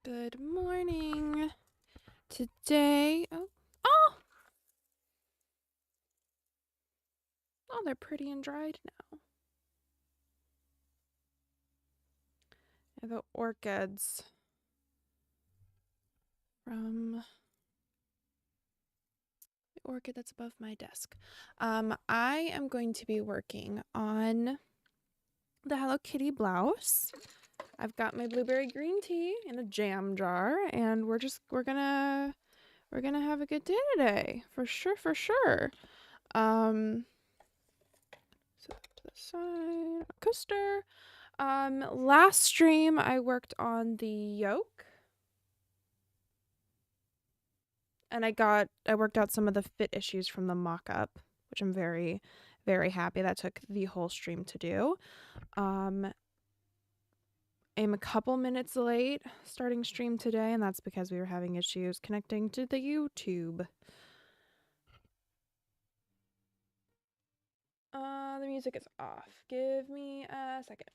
Good morning. Today, oh, they're pretty and dried now. The orchids from the orchid that's above my desk. I am going to be working on the Hello Kitty blouse. I've got my blueberry green tea in a jam jar, and we're gonna have a good day today, for sure. So to the side, coaster. Last stream I worked on the yoke, and I worked out some of the fit issues from the mock-up, which I'm very, very happy. That took the whole stream to do. I'm a couple minutes late starting stream today, and that's because we were having issues connecting to the YouTube. The music is off. Give me a second.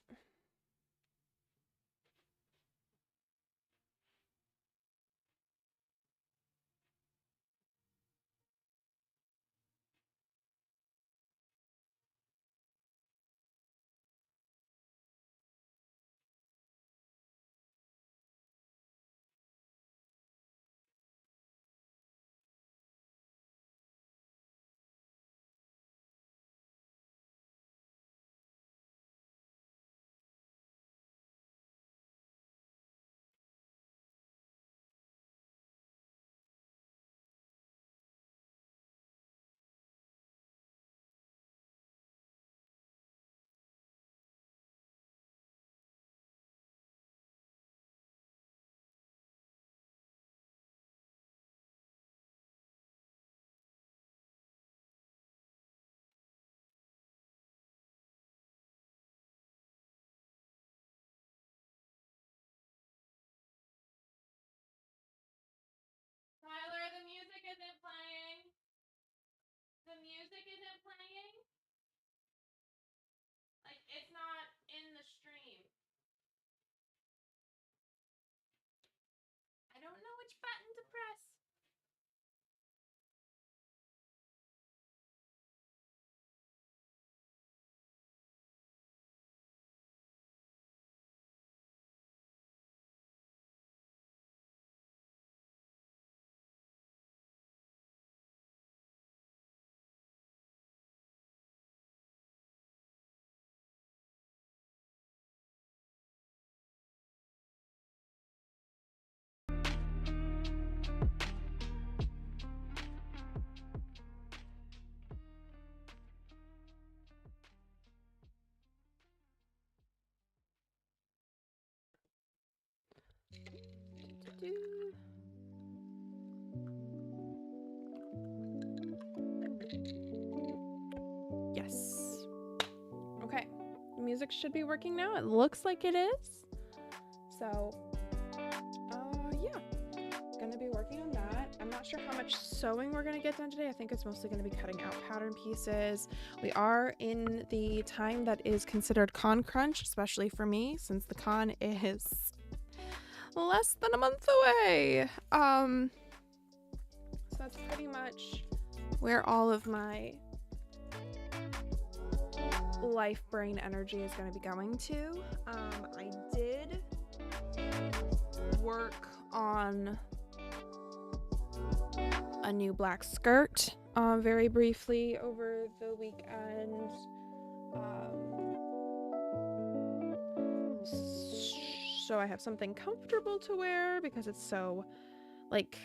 Tyler, the music isn't playing. The music isn't playing. Like, it's not in the stream. I don't know which button to press. Yes. Okay. The music should be working now. It looks like it is. So, yeah. Gonna be working on that. I'm not sure how much sewing we're gonna get done today. I think it's mostly gonna be cutting out pattern pieces. We are in the time that is considered con crunch, especially for me, since the con is less than a month away. So that's pretty much where all of my life brain energy is going to be going to. I did work on a new black skirt very briefly over the weekend. So I have something comfortable to wear because it's so, like,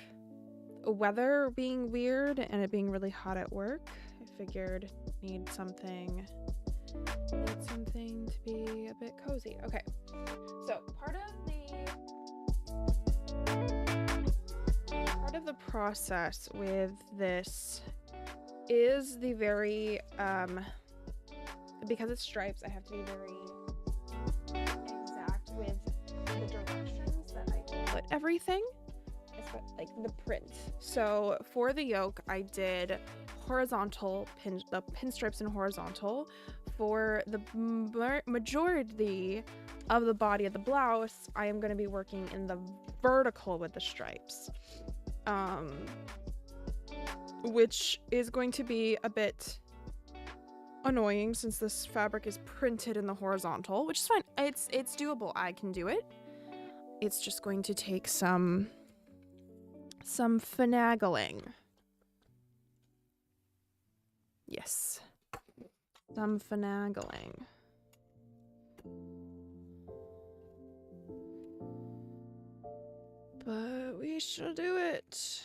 weather being weird and it being really hot at work. I figured need something to be a bit cozy. Okay, so part of the process with this is the very because it's stripes, I have to be very exact with the directions that I put everything, like the print. So for the yoke, I did horizontal pinstripes in horizontal for the majority of the body of the blouse, I am going to be working in the vertical with the stripes, which is going to be a bit annoying since this fabric is printed in the horizontal, which is fine. It's doable. I can do it. It's just going to take some finagling. Yes. Some finagling. But we shall do it.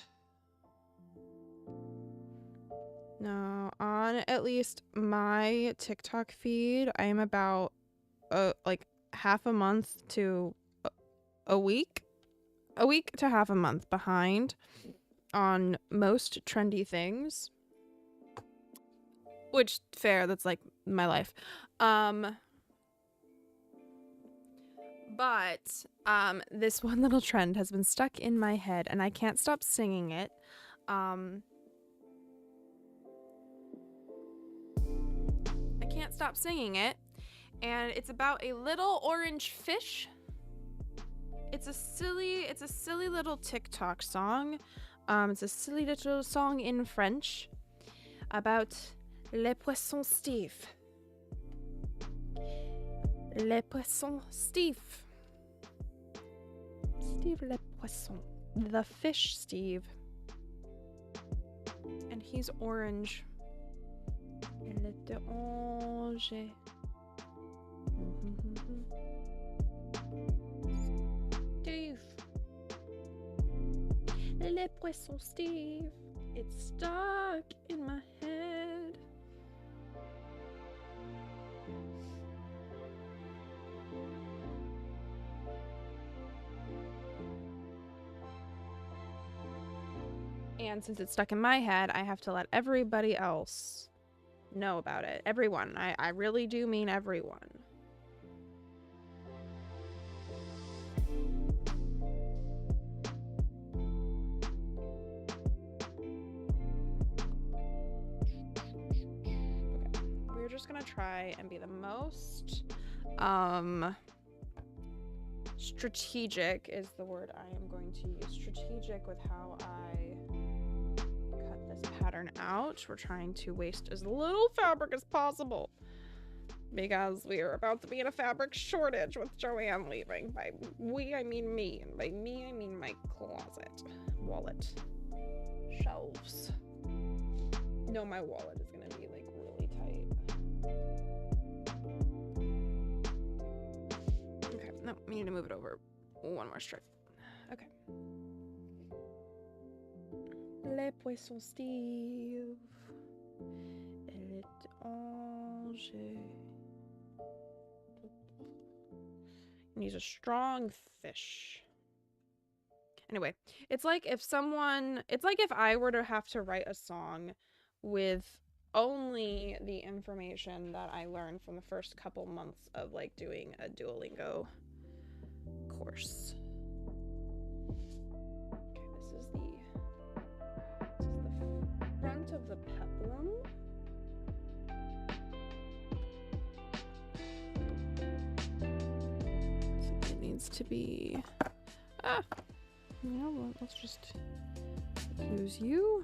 Now, on at least my TikTok feed, I am about like half a month to a week to half a month behind on most trendy things. Which, fair, that's like my life. But this one little trend has been stuck in my head and I can't stop singing it. I can't stop singing it, and it's about a little orange fish. It's a silly little TikTok song. It's a silly little song in French about les poissons Steve. Les poissons Steve. Steve le poisson. The fish Steve. And he's orange. Elle était orange. Steve. Les poissons Steve. It's stuck in my head. And since it's stuck in my head, I have to let everybody else know about it. Everyone. I really do mean everyone. Okay. We're just gonna try and be the most strategic is the word I am going to use. Strategic with how I cut this pattern out. We're trying to waste as little fabric as possible because we are about to be in a fabric shortage with Joanne leaving. By we, I mean me, and by me, I mean my closet, wallet, shelves. No, my wallet is gonna be like really tight. Okay, no, we need to move it over one more strip. Okay. Les poissons Steve. Elle est orange. And he's a strong fish. Anyway, it's like if I were to have to write a song with only the information that I learned from the first couple months of like doing a Duolingo course. Okay, this is the front of the peplum. So it needs to be you know what, let's just use you.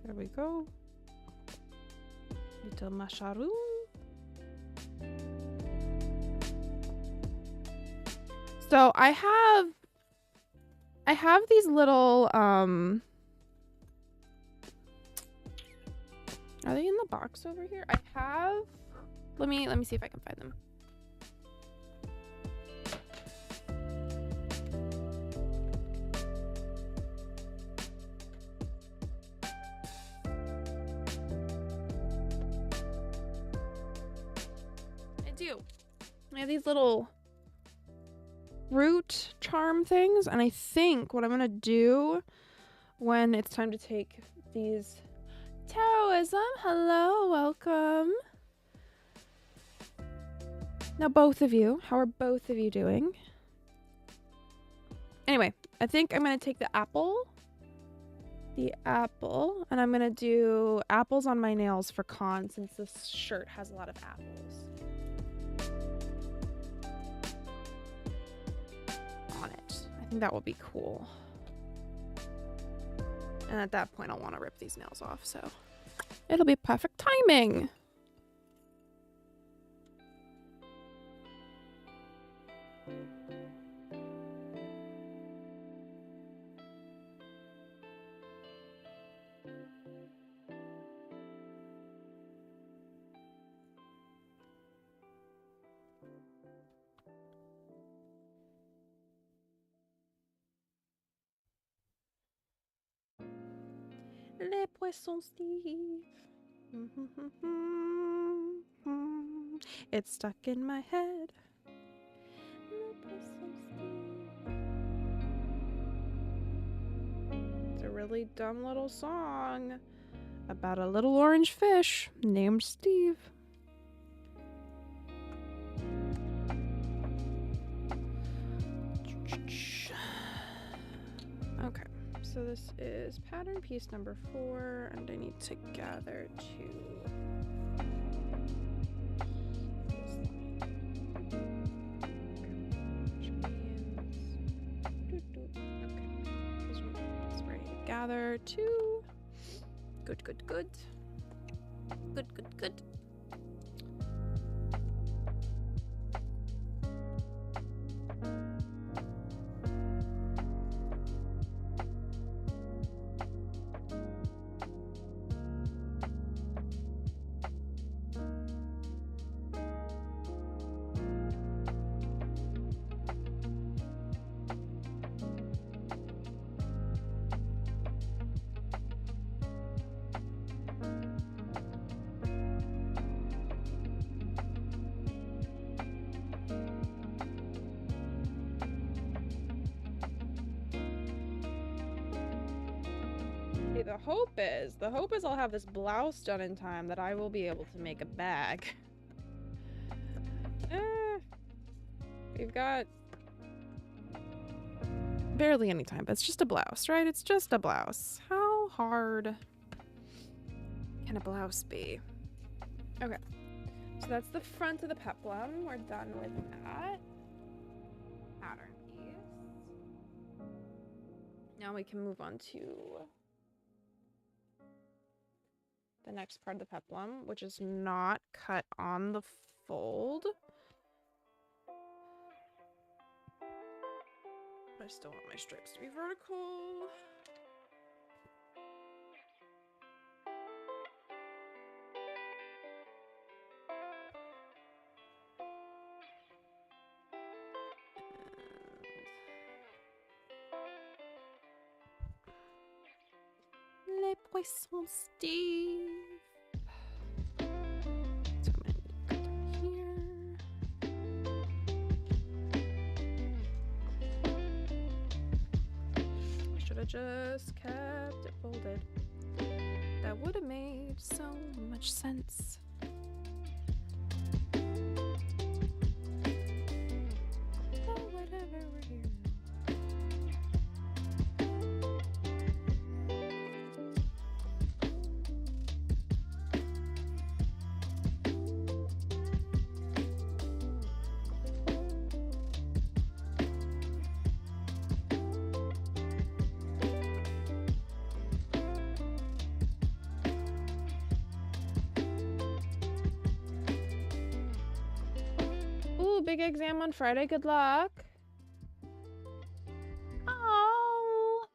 There we go. Little macaroon. So I have these little are they in the box over here? I have let me see if I can find them. I have these little root charm things, and I think what I'm gonna do when it's time to take these Taoism, hello, welcome. Now both of you, how are both of you doing? Anyway, I think I'm gonna take the the apple, and I'm gonna do apples on my nails for con since this shirt has a lot of apples on it. I think that will be cool. And at that point, I'll want to rip these nails off, so it'll be perfect timing. Les poissons Steve. It's stuck in my head. Les poissons Steve. It's a really dumb little song about a little orange fish named Steve. Okay. So this is pattern piece number 4, and I need to gather 2. It's ready to gather 2. Good, good, good. Good, good, good. The hope is I'll have this blouse done in time that I will be able to make a bag. We've got barely any time, but it's just a blouse, right? It's just a blouse. How hard can a blouse be? Okay, so that's the front of the peplum. We're done with that pattern piece. Now we can move on to the next part of the peplum, which is not cut on the fold. But I still want my stripes to be vertical. Les poissons Steve. So I'm gonna cut here. I should have just kept it folded. That would have made so much sense. Oh, whatever, we're here. Big exam on Friday. Good luck. Oh,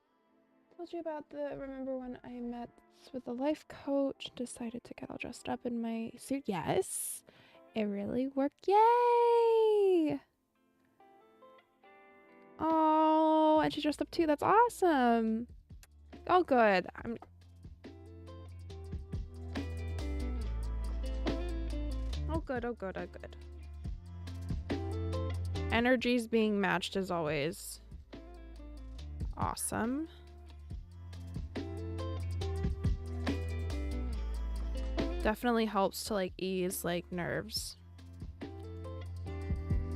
told you about remember when I met with the life coach, decided to get all dressed up in my suit? Yes, it really worked. Yay. Oh, and she dressed up too. That's awesome. Oh, good. Oh, good. Oh, good. Oh, good. Energies being matched is always awesome. Definitely helps to like ease like nerves.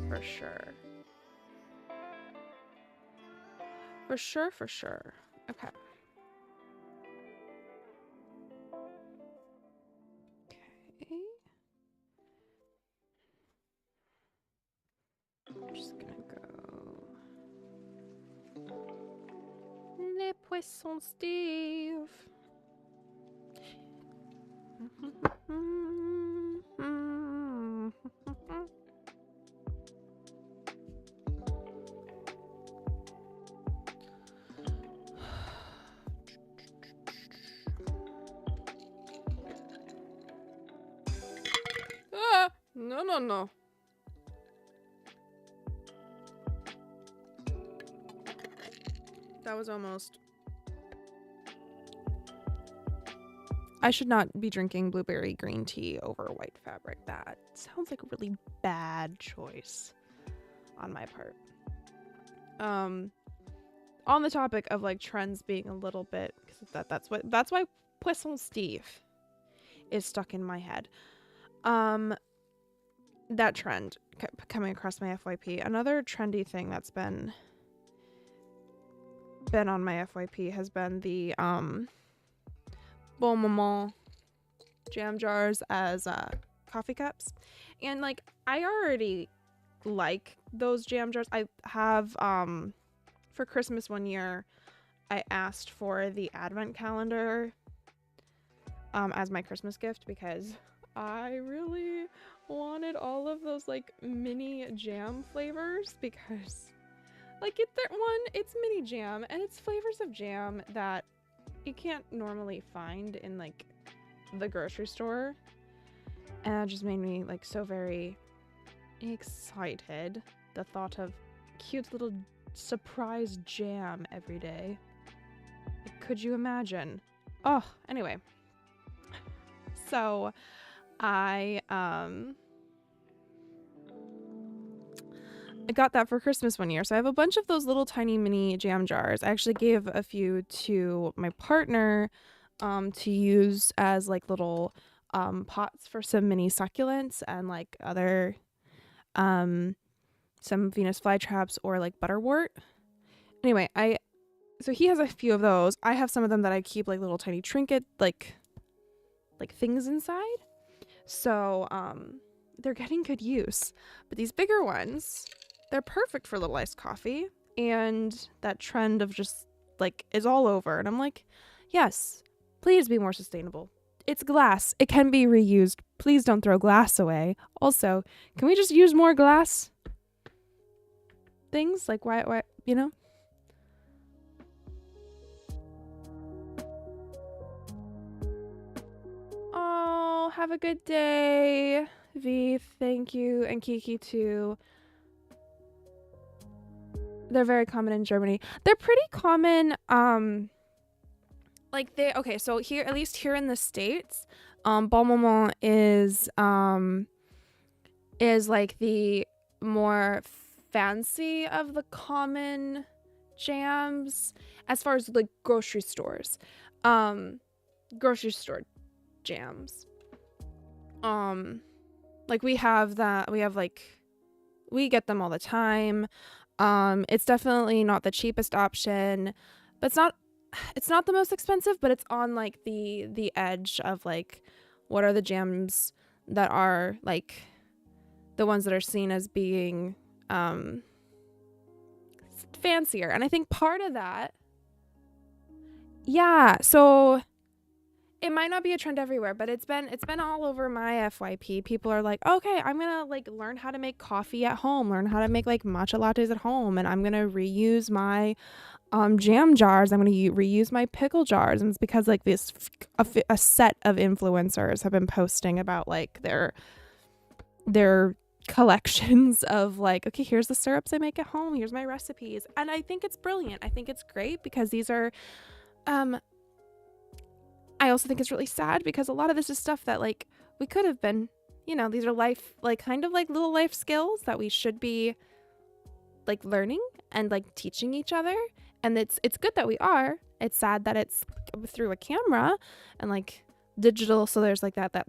For sure. For sure, for sure. Okay. just gonna go Les Poissons Steve. Ah, no. That was almost. I should not be drinking blueberry green tea over white fabric. That sounds like a really bad choice on my part. On the topic of like trends being a little bit, because that's why Poisson Steve is stuck in my head. That trend coming across my FYP. Another trendy thing that's been on my FYP has been the Bon Moment jam jars as coffee cups. And like I already like those jam jars. I have for Christmas one year I asked for the advent calendar as my Christmas gift because I really wanted all of those like mini jam flavors, because like it's mini jam and it's flavors of jam that you can't normally find in like the grocery store, and it just made me like so very excited, the thought of cute little surprise jam every day. Like, could you imagine? Oh, anyway, so I got that for Christmas one year. So I have a bunch of those little tiny mini jam jars. I actually gave a few to my partner to use as like little pots for some mini succulents and like other some Venus flytraps or like butterwort. Anyway, so he has a few of those. I have some of them that I keep like little tiny trinket like things inside. So they're getting good use. But these bigger ones, they're perfect for little iced coffee, and that trend of just like is all over. And I'm like, yes, please be more sustainable. It's glass. It can be reused. Please don't throw glass away. Also, can we just use more glass things? Like why, you know? Oh, have a good day, V. Thank you. And Kiki too. They're very common in Germany. They're pretty common. So here, at least here in the States, Bon Moment is like the more fancy of the common jams as far as like grocery stores. Grocery store jams. Like we get them all the time. It's definitely not the cheapest option, but it's not the most expensive, but it's on like the edge of like what are the jams that are like the ones that are seen as being fancier. And I think part of that, yeah, so it might not be a trend everywhere, but it's been all over my FYP. People are like, okay, I'm gonna like learn how to make coffee at home, learn how to make like matcha lattes at home, and I'm gonna reuse my jam jars. I'm gonna reuse my pickle jars. And it's because like this a set of influencers have been posting about like their collections of like, okay, here's the syrups I make at home, here's my recipes. And I think it's brilliant. I think it's great because these are I also think it's really sad because a lot of this is stuff that like we could have been, you know, these are life, like kind of like little life skills that we should be like learning and like teaching each other. And it's good that we are. It's sad that it's through a camera and like digital. So there's like that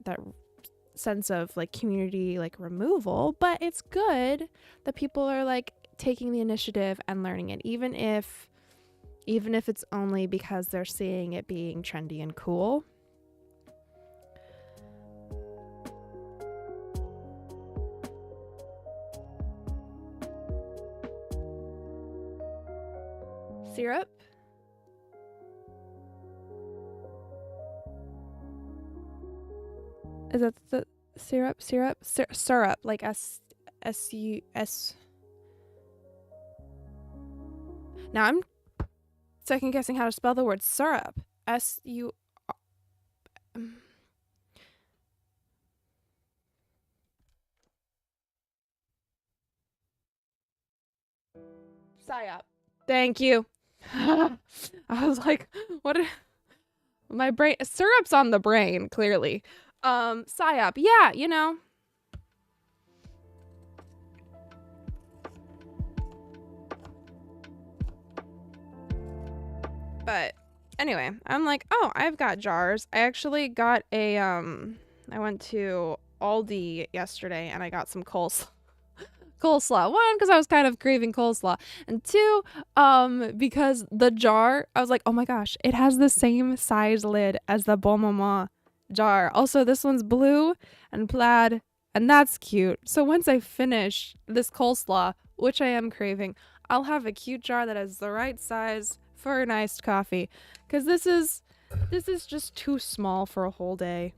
sense of like community, like removal, but it's good that people are like taking the initiative and learning it, even if it's only because they're seeing it being trendy and cool. Syrup. Is that the syrup? Syrup, like S-U-S. Now I'm second guessing how to spell the word syrup. S-U. Psyop. Thank you. I was like, what? My brain. Syrup's on the brain, clearly. Psyop. Yeah, you know. But anyway, I'm like, oh, I've got jars. I actually got a, I went to Aldi yesterday and I got some coleslaw. One, because I was kind of craving coleslaw. And two, because the jar, I was like, oh my gosh, it has the same size lid as the Bon Maman jar. Also, this one's blue and plaid, and that's cute. So once I finish this coleslaw, which I am craving, I'll have a cute jar that has the right size for an iced coffee. Because this is just too small for a whole day.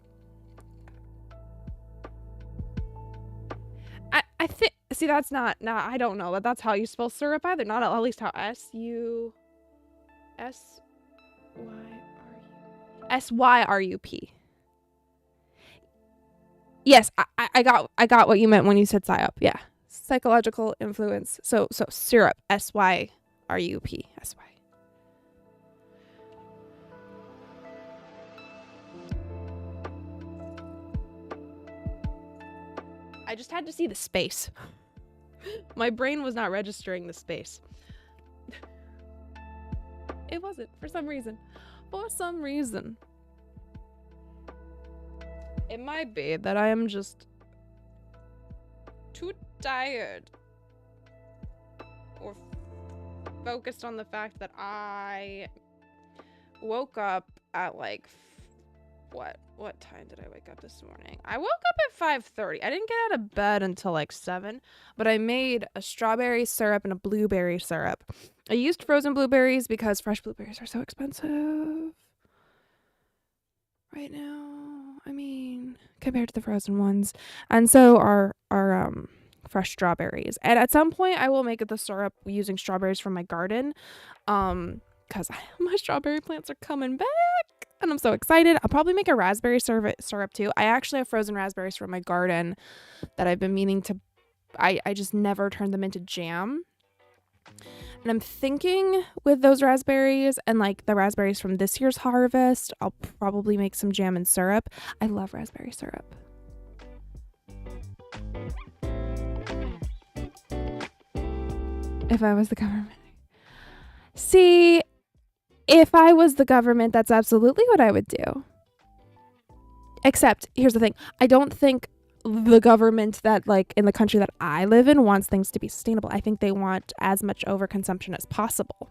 I think, see, that's not, I don't know that that's how you spell syrup either. Not at least how S-Y-R-U-P. Yes, I got what you meant when you said psyop. Yeah. Psychological influence. So syrup, S-Y-R-U-P. S-Y. I just had to see the space. My brain was not registering the space. It wasn't, for some reason. For some reason. It might be that I am just too tired. Or focused on the fact that I woke up at like, what time did I wake up this morning? I woke up at 5:30. I didn't get out of bed until like 7, but I made a strawberry syrup and a blueberry syrup. I used frozen blueberries because fresh blueberries are so expensive right now. I mean, compared to the frozen ones. And so are fresh strawberries. And at some point I will make the syrup using strawberries from my garden. Because my strawberry plants are coming back. And I'm so excited. I'll probably make a raspberry syrup too. I actually have frozen raspberries from my garden that I've been meaning to. I just never turned them into jam. And I'm thinking with those raspberries and like the raspberries from this year's harvest, I'll probably make some jam and syrup. I love raspberry syrup. If I was the government. See, if I was the government, that's absolutely what I would do. Except, here's the thing. I don't think the government that, like, in the country that I live in wants things to be sustainable. I think they want as much overconsumption as possible.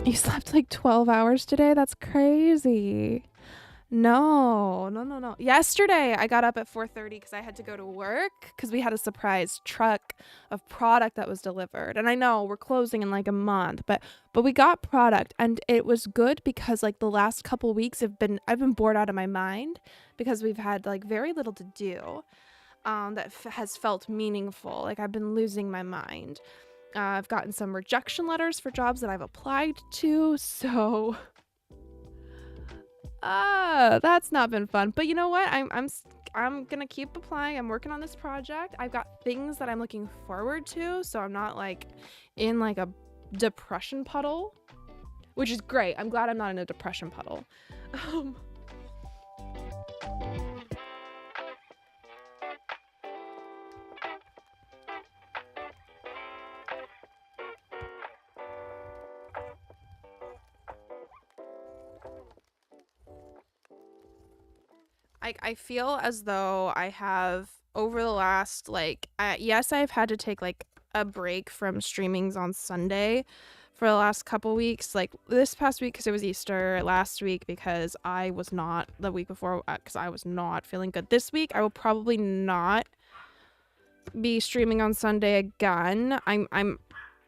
You slept like 12 hours today? That's crazy. No. Yesterday, I got up at 4:30 because I had to go to work because we had a surprise truck of product that was delivered. And I know we're closing in like a month, but we got product and it was good because like the last couple weeks I've been bored out of my mind because we've had like very little to do that has felt meaningful. Like I've been losing my mind. I've gotten some rejection letters for jobs that I've applied to, so that's not been fun. But you know what? I'm gonna keep applying. I'm working on this project. I've got things that I'm looking forward to, so I'm not like in like a depression puddle, which is great. I'm glad I'm not in a depression puddle. I feel as though I have over the last yes, I've had to take like a break from streamings on Sunday for the last couple weeks, like this past week because it was Easter, last week because I was not, the week before because I was not feeling good. This week I will probably not be streaming on Sunday again.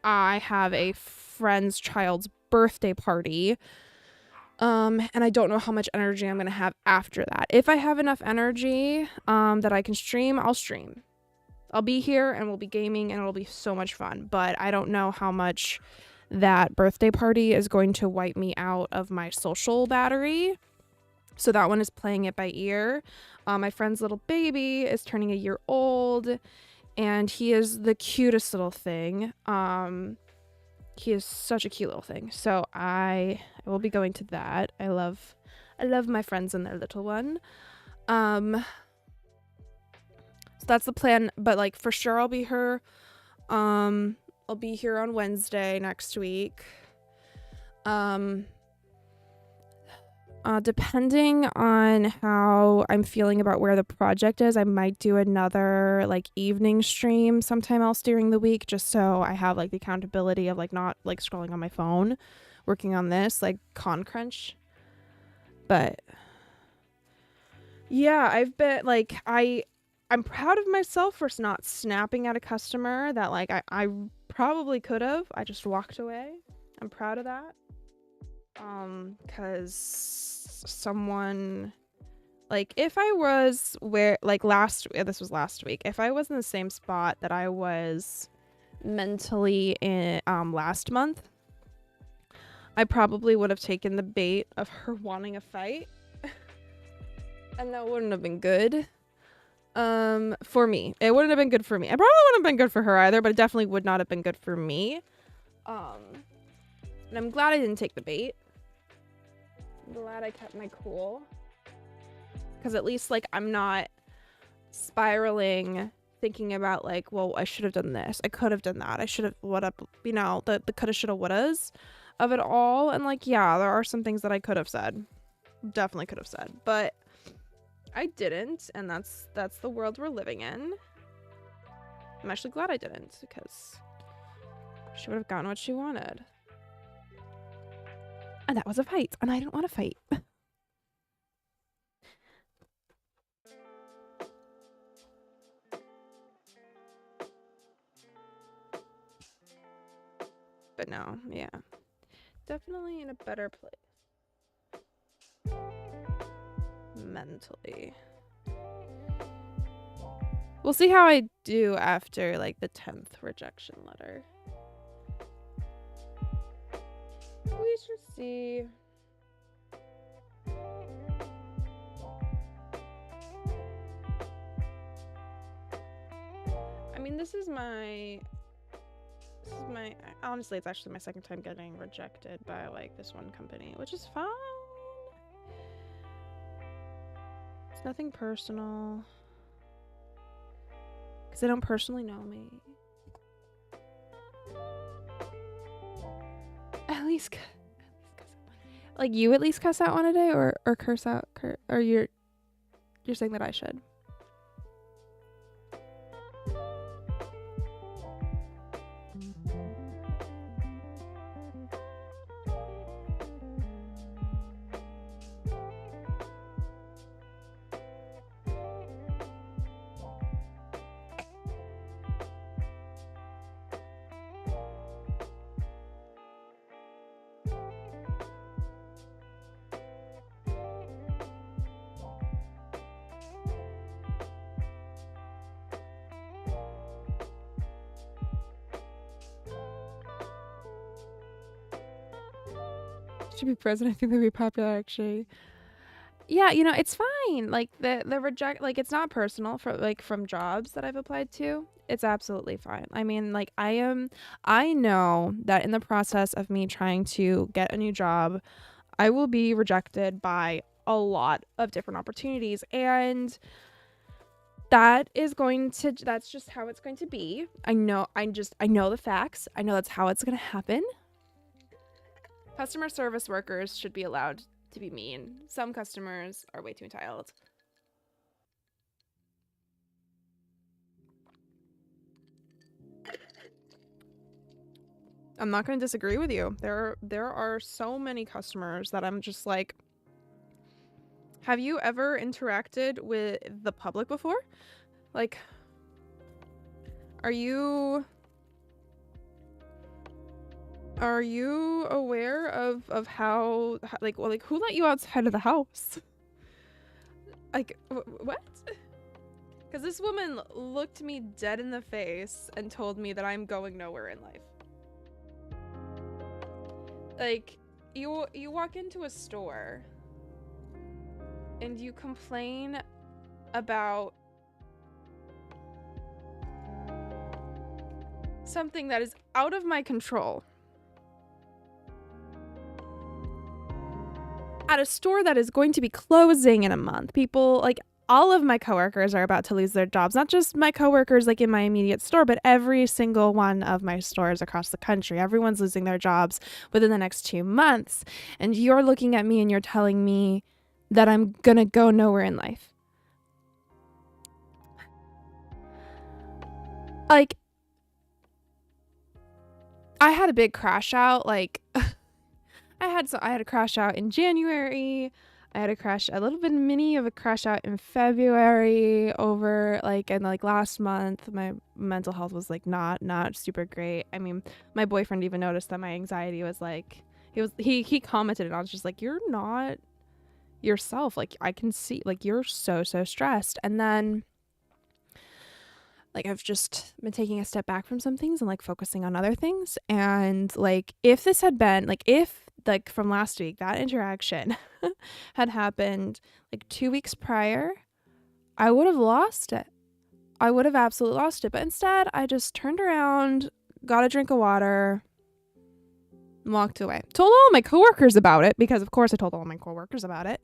I have a friend's child's birthday party. And I don't know how much energy I'm gonna have after that. If I have enough energy that I can stream, I'll stream. I'll be here and we'll be gaming and it'll be so much fun. But I don't know how much that birthday party is going to wipe me out of my social battery. So that one is playing it by ear. My friend's little baby is turning a year old and he is the cutest little thing. He is such a cute little thing. So I will be going to that. I love my friends and their little one. So that's the plan, but like for sure I'll be here. I'll be here on Wednesday next week. Depending on how I'm feeling about where the project is, I might do another like evening stream sometime else during the week, just so I have like the accountability of like not like scrolling on my phone, working on this like con crunch. But yeah, I've been like I'm proud of myself for not snapping at a customer that like I probably could have. I just walked away. I'm proud of that. Cause someone like if I was where like this was last week, if I was in the same spot that I was mentally in last month, I probably would have taken the bait of her wanting a fight. And that wouldn't have been good for me. It wouldn't have been good for me. It probably wouldn't have been good for her either, but it definitely would not have been good for me. And I'm glad I didn't take the bait. I'm glad I kept my cool. Because at least, like, I'm not spiraling thinking about, like, well, I should have done this. I could have done that. I should have, you know, the coulda, shoulda, wouldas of it all. And, like, yeah, there are some things that I could have said. Definitely could have said. But I didn't. And that's the world we're living in. I'm actually glad I didn't. Because she would have gotten what she wanted. And that was a fight. And I didn't want to fight. But no, yeah. Definitely in a better place. Mentally. We'll see how I do after, like, the 10th rejection letter. We should see. I mean, this is my honestly, it's actually my second time getting rejected by like this one company, which is fine. It's nothing personal because they don't personally know me. At least like you at least cuss out one a day or curse out or you're saying that I should. Should be president. I think they'd be popular actually. Yeah, you know, it's fine. Like the reject, like it's not personal for like from jobs that I've applied to. It's absolutely fine. I mean, like I know that in the process of me trying to get a new job, I will be rejected by a lot of different opportunities, and that's just how it's going to be. I know the facts. I know that's how it's going to happen. Customer service workers should be allowed to be mean. Some customers are way too entitled. I'm not going to disagree with you. There are so many customers that I'm just like, have you ever interacted with the public before? Like, Are you aware of how like, well, like, who let you outside of the house? Like, what? Because this woman looked me dead in the face and told me that I'm going nowhere in life. Like, you walk into a store and you complain about something that is out of my control at a store that is going to be closing in a month. People, like, all of my coworkers are about to lose their jobs. Not just my coworkers like in my immediate store, but every single one of my stores across the country. Everyone's losing their jobs within the next 2 months. And you're looking at me and you're telling me that I'm gonna go nowhere in life. Like, I had a big crash out. Like, I had a crash out in January. I had a little bit mini of a crash out in February over like, and like last month, my mental health was like not super great. I mean, my boyfriend even noticed that my anxiety was like, he commented, and I was just like, you're not yourself. Like, I can see, like, you're so stressed. And then, like, I've just been taking a step back from some things and like focusing on other things. And like, if this had been like from last week, that interaction had happened like 2 weeks prior, I would have lost it. I would have absolutely lost it. But instead, I just turned around, got a drink of water, and walked away. Told all my coworkers about it, because of course I told all my coworkers about it.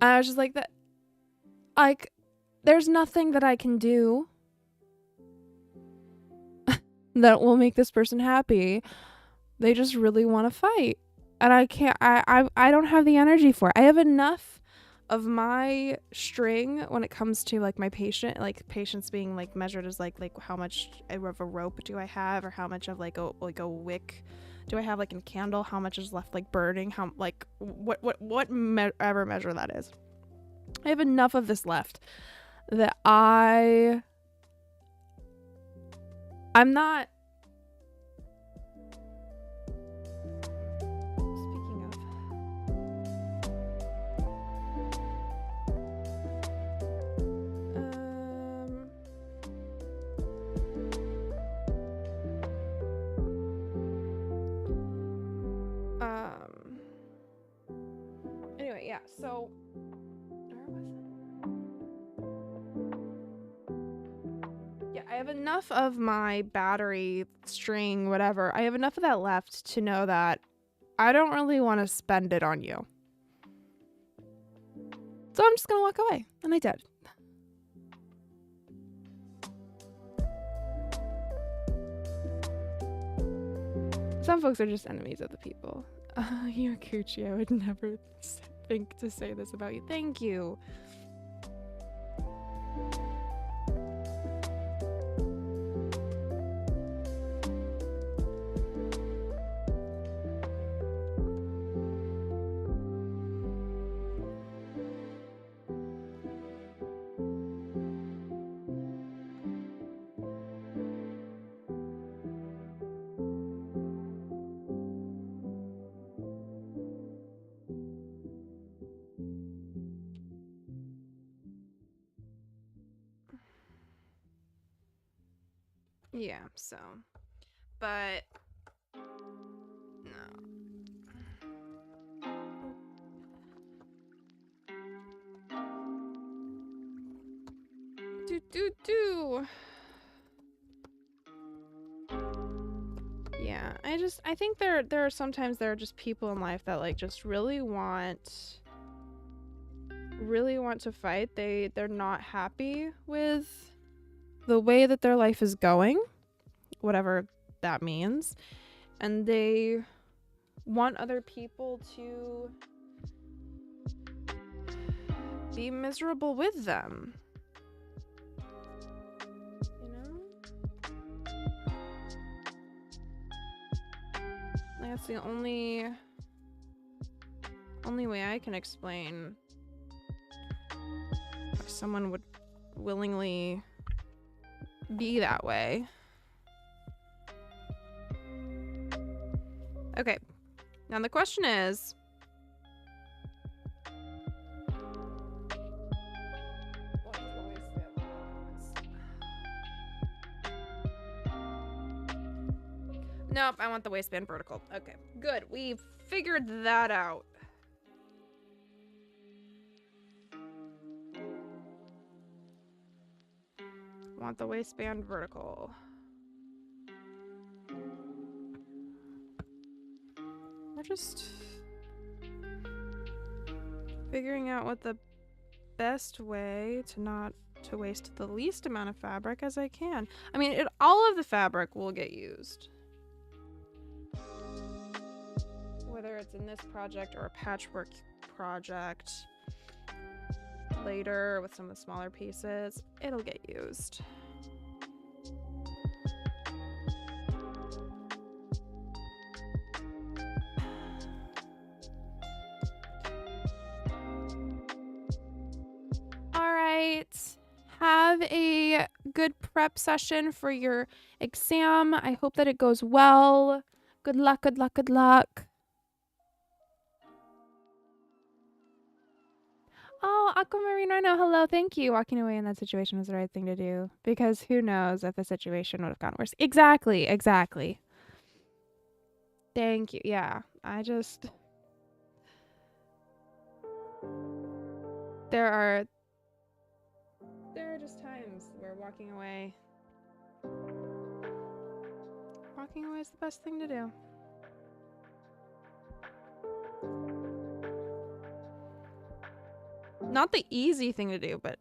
I was just like, that, like, there's nothing that I can do that will make this person happy. They just really want to fight. And I can't, I don't have the energy for it. I have enough of my string when it comes to like my patient, like patients being like measured as like how much of a rope do I have, or how much of like a wick do I have, like in candle, how much is left like burning, how like whatever measure that is. I have enough of this left that I'm not. Anyway, yeah, so where was it? Yeah, I have enough of my battery, string, whatever. I have enough of that left to know that I don't really want to spend it on you. So I'm just gonna walk away. And I did. Some folks are just enemies of the people. You're Coochie. I would never think to say this about you. Thank you. Yeah, so, but no. Yeah, I think there are sometimes there are just people in life that like just really want to fight. They're not happy with the way that their life is going, whatever that means, and they want other people to be miserable with them. You know? Like, that's the only way I can explain why someone would willingly be that way. Okay. Now the question is, nope, I want the waistband vertical. Okay, good. We've figured that out. Want the waistband vertical. We're just figuring out what the best way to waste the least amount of fabric as I can. I mean, all of the fabric will get used. Whether it's in this project or a patchwork project later with some of the smaller pieces, it'll get used. All right. Have a good prep session for your exam. I hope that it goes well. Good luck, good luck, good luck. Oh, Aquamarine Rhino, hello, thank you. Walking away in that situation was the right thing to do. Because who knows if the situation would have gone worse. Exactly, exactly. Thank you. Yeah, There are just times where walking away is the best thing to do. Not the easy thing to do, but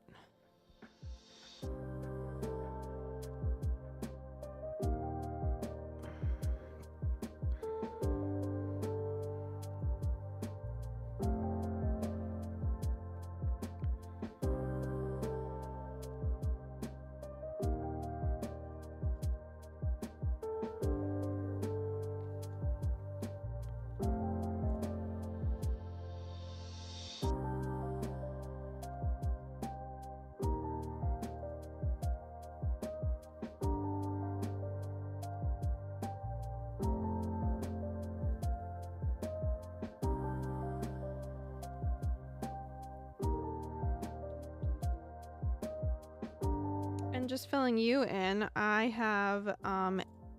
just filling you in, I have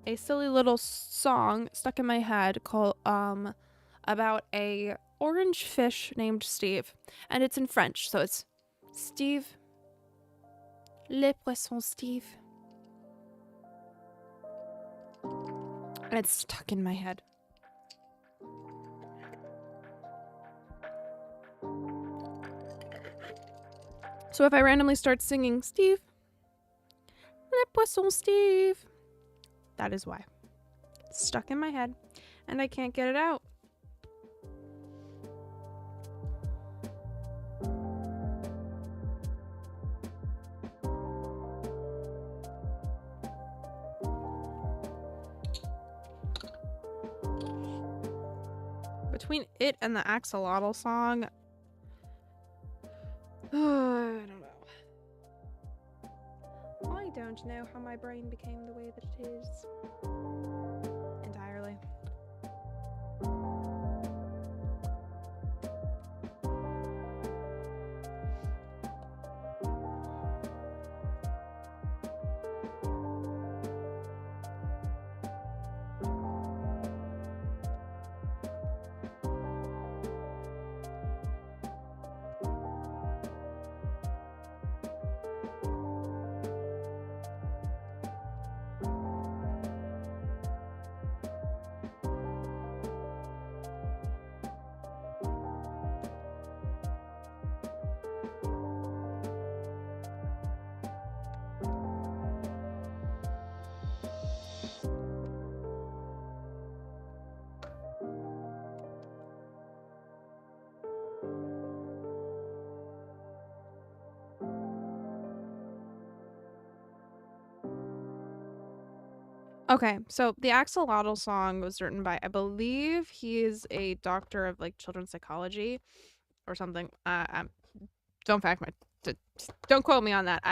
a silly little song stuck in my head called about a orange fish named Steve, and it's in French, so it's Steve, le poisson Steve, and it's stuck in my head. So if I randomly start singing Steve, le poisson Steve, that is why. It's stuck in my head and I can't get it out. Between it and the axolotl song, I don't know. I don't know how my brain became the way that it is. Entirely. Okay, so the axolotl song was written by, I believe he's a doctor of like children's psychology or something. Don't fact don't quote me on that.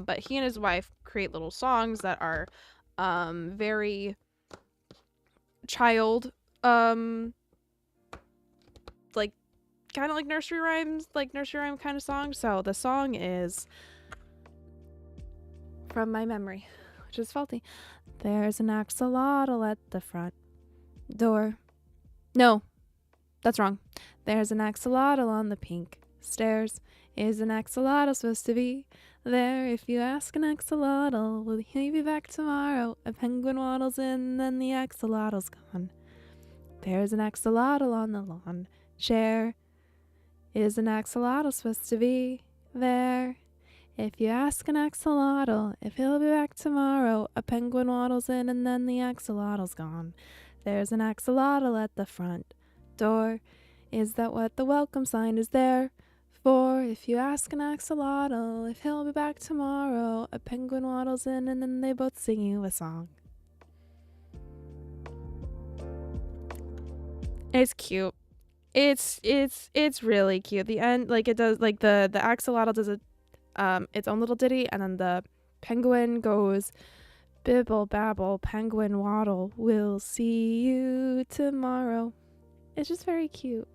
But he and his wife create little songs that are very child like kind of like nursery rhymes, like nursery rhyme kind of song. So the song is from my memory, which is faulty. There's an axolotl at the front door. No, that's wrong. There's an axolotl on the pink stairs. Is an axolotl supposed to be there? If you ask an axolotl, will he be back tomorrow? A penguin waddles in, then the axolotl's gone. There's an axolotl on the lawn chair. Is an axolotl supposed to be there? If you ask an axolotl if he'll be back tomorrow, a penguin waddles in and then the axolotl's gone. There's an axolotl at the front door. Is that what the welcome sign is there for? If you ask an axolotl if he'll be back tomorrow, a penguin waddles in and then they both sing you a song. It's cute. It's really cute. The end, like it does, like the axolotl does its own little ditty, and then the penguin goes bibble babble, penguin waddle, we'll see you tomorrow. It's just very cute.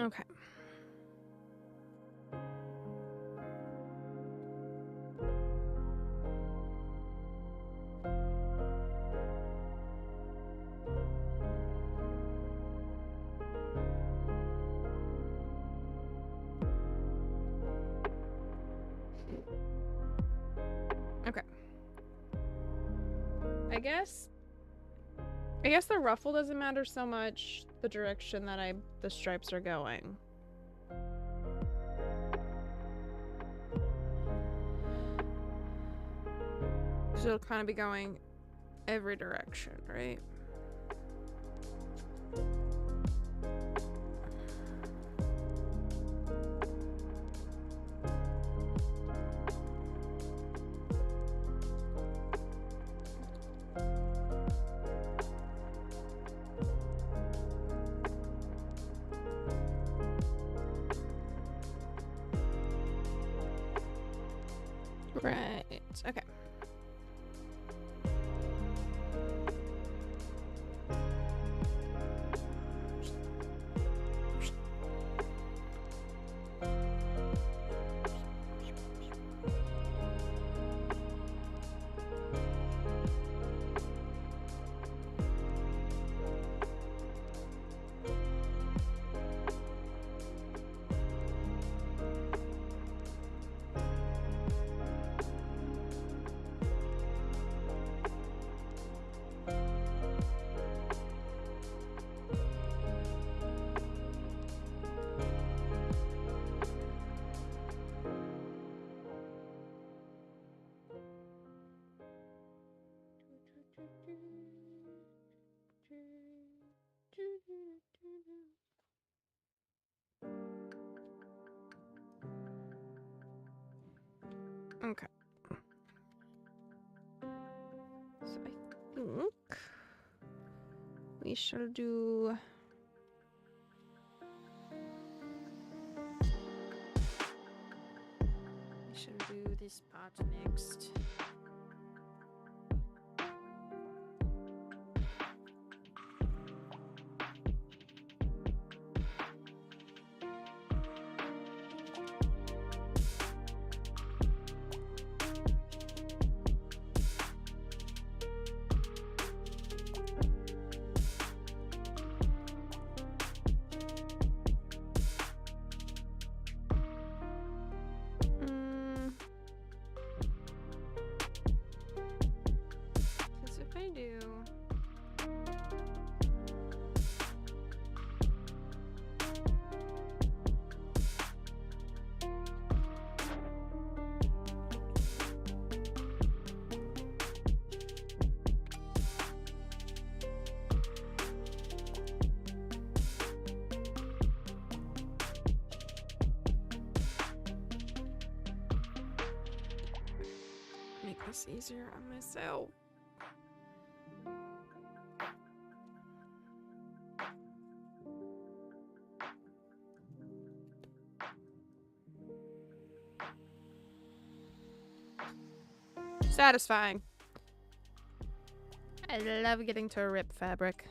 Okay. Okay. I guess the ruffle doesn't matter so much, the direction that the stripes are going. So it'll kind of be going every direction, right? Right. Okay. Okay. So I think we shall do this part next. this easier on myself. Satisfying. I love getting to rip fabric.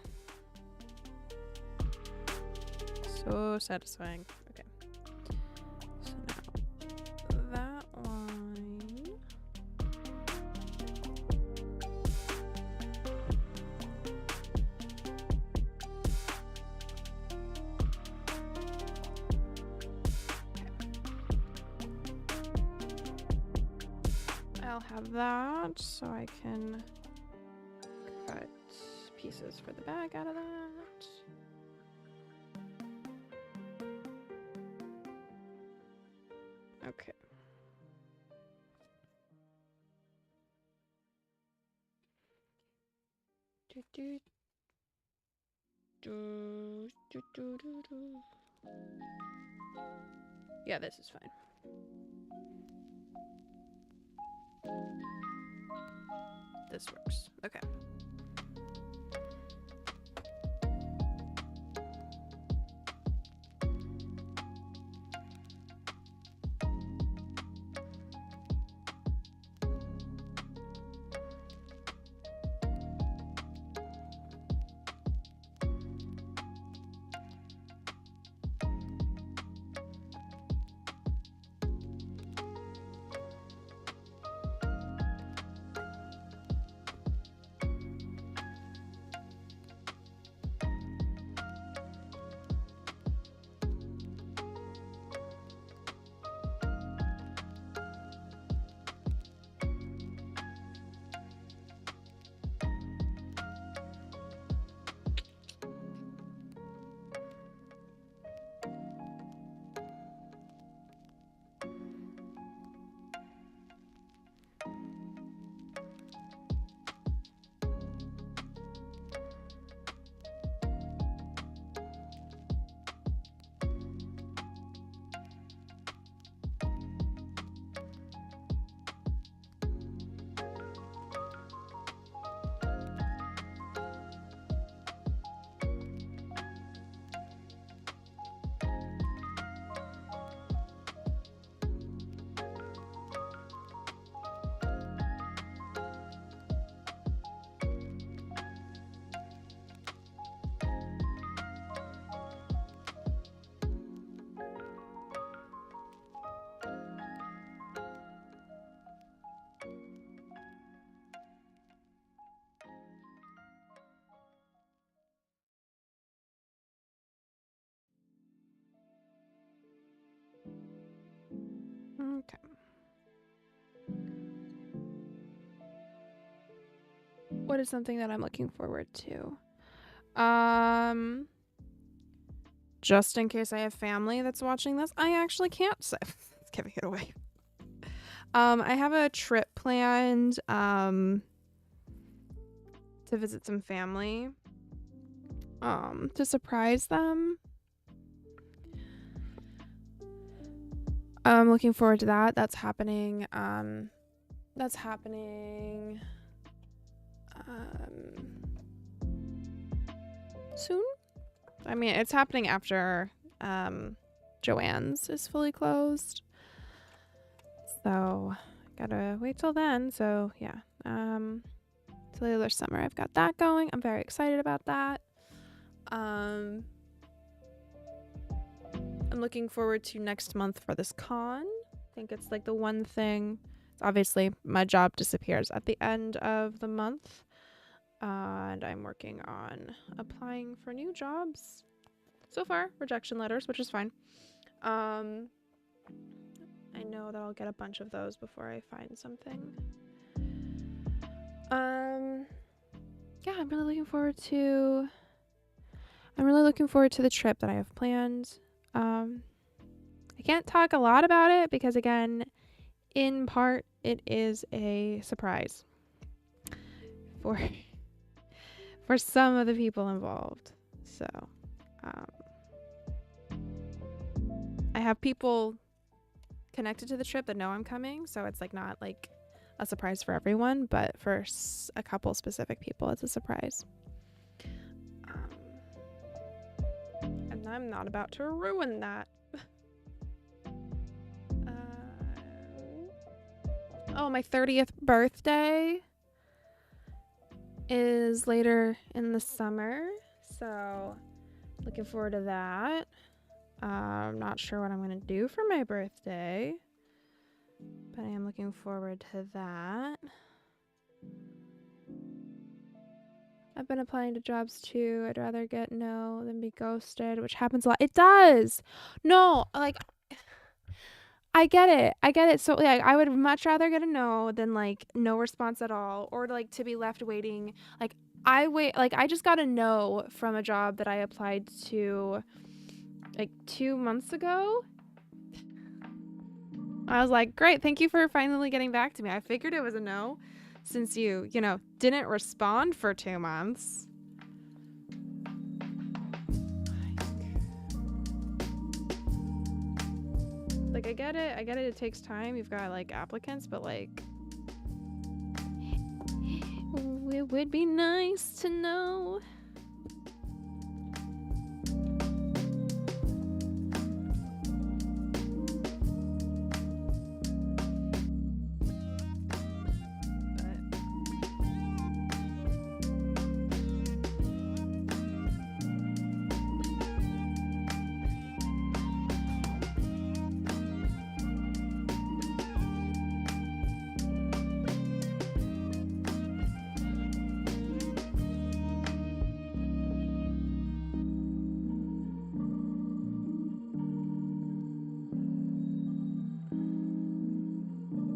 So satisfying. Okay. So now that line. I'll have that so I can cut pieces for the bag out of that. Okay. Yeah, this is fine. This works. Okay. Okay. What is something that I'm looking forward to? Just in case I have family that's watching this, I actually can't say. It's giving it away. I have a trip planned to visit some family to surprise them. I'm looking forward to that. That's happening soon. I mean, it's happening after Joanne's is fully closed. So, gotta wait till then. So, yeah. Till later summer, I've got that going. I'm very excited about that. I'm looking forward to next month for this con. I think it's like the one thing. Obviously, my job disappears at the end of the month. And I'm working on applying for new jobs. So far, rejection letters, which is fine. I know that I'll get a bunch of those before I find something. Yeah, I'm really looking forward to the trip that I have planned. I can't talk a lot about it because, again, in part, it is a surprise for some of the people involved. So, I have people connected to the trip that know I'm coming, so it's like not like a surprise for everyone, but for a couple specific people, it's a surprise. And I'm not about to ruin that. Oh, my 30th birthday is later in the summer, so looking forward to that. I'm not sure what I'm gonna do for my birthday, but I am looking forward to that. I've been applying to jobs too. I'd rather get no than be ghosted, which happens a lot. It does. No, like, I get it. So like, I would much rather get a no than like no response at all, or like to be left waiting. Like I just got a no from a job that I applied to like 2 months ago. I was like, great, thank you for finally getting back to me. I figured it was a no since you know, didn't respond for 2 months. Like, I get it, it takes time. You've got like applicants, but like, it would be nice to know.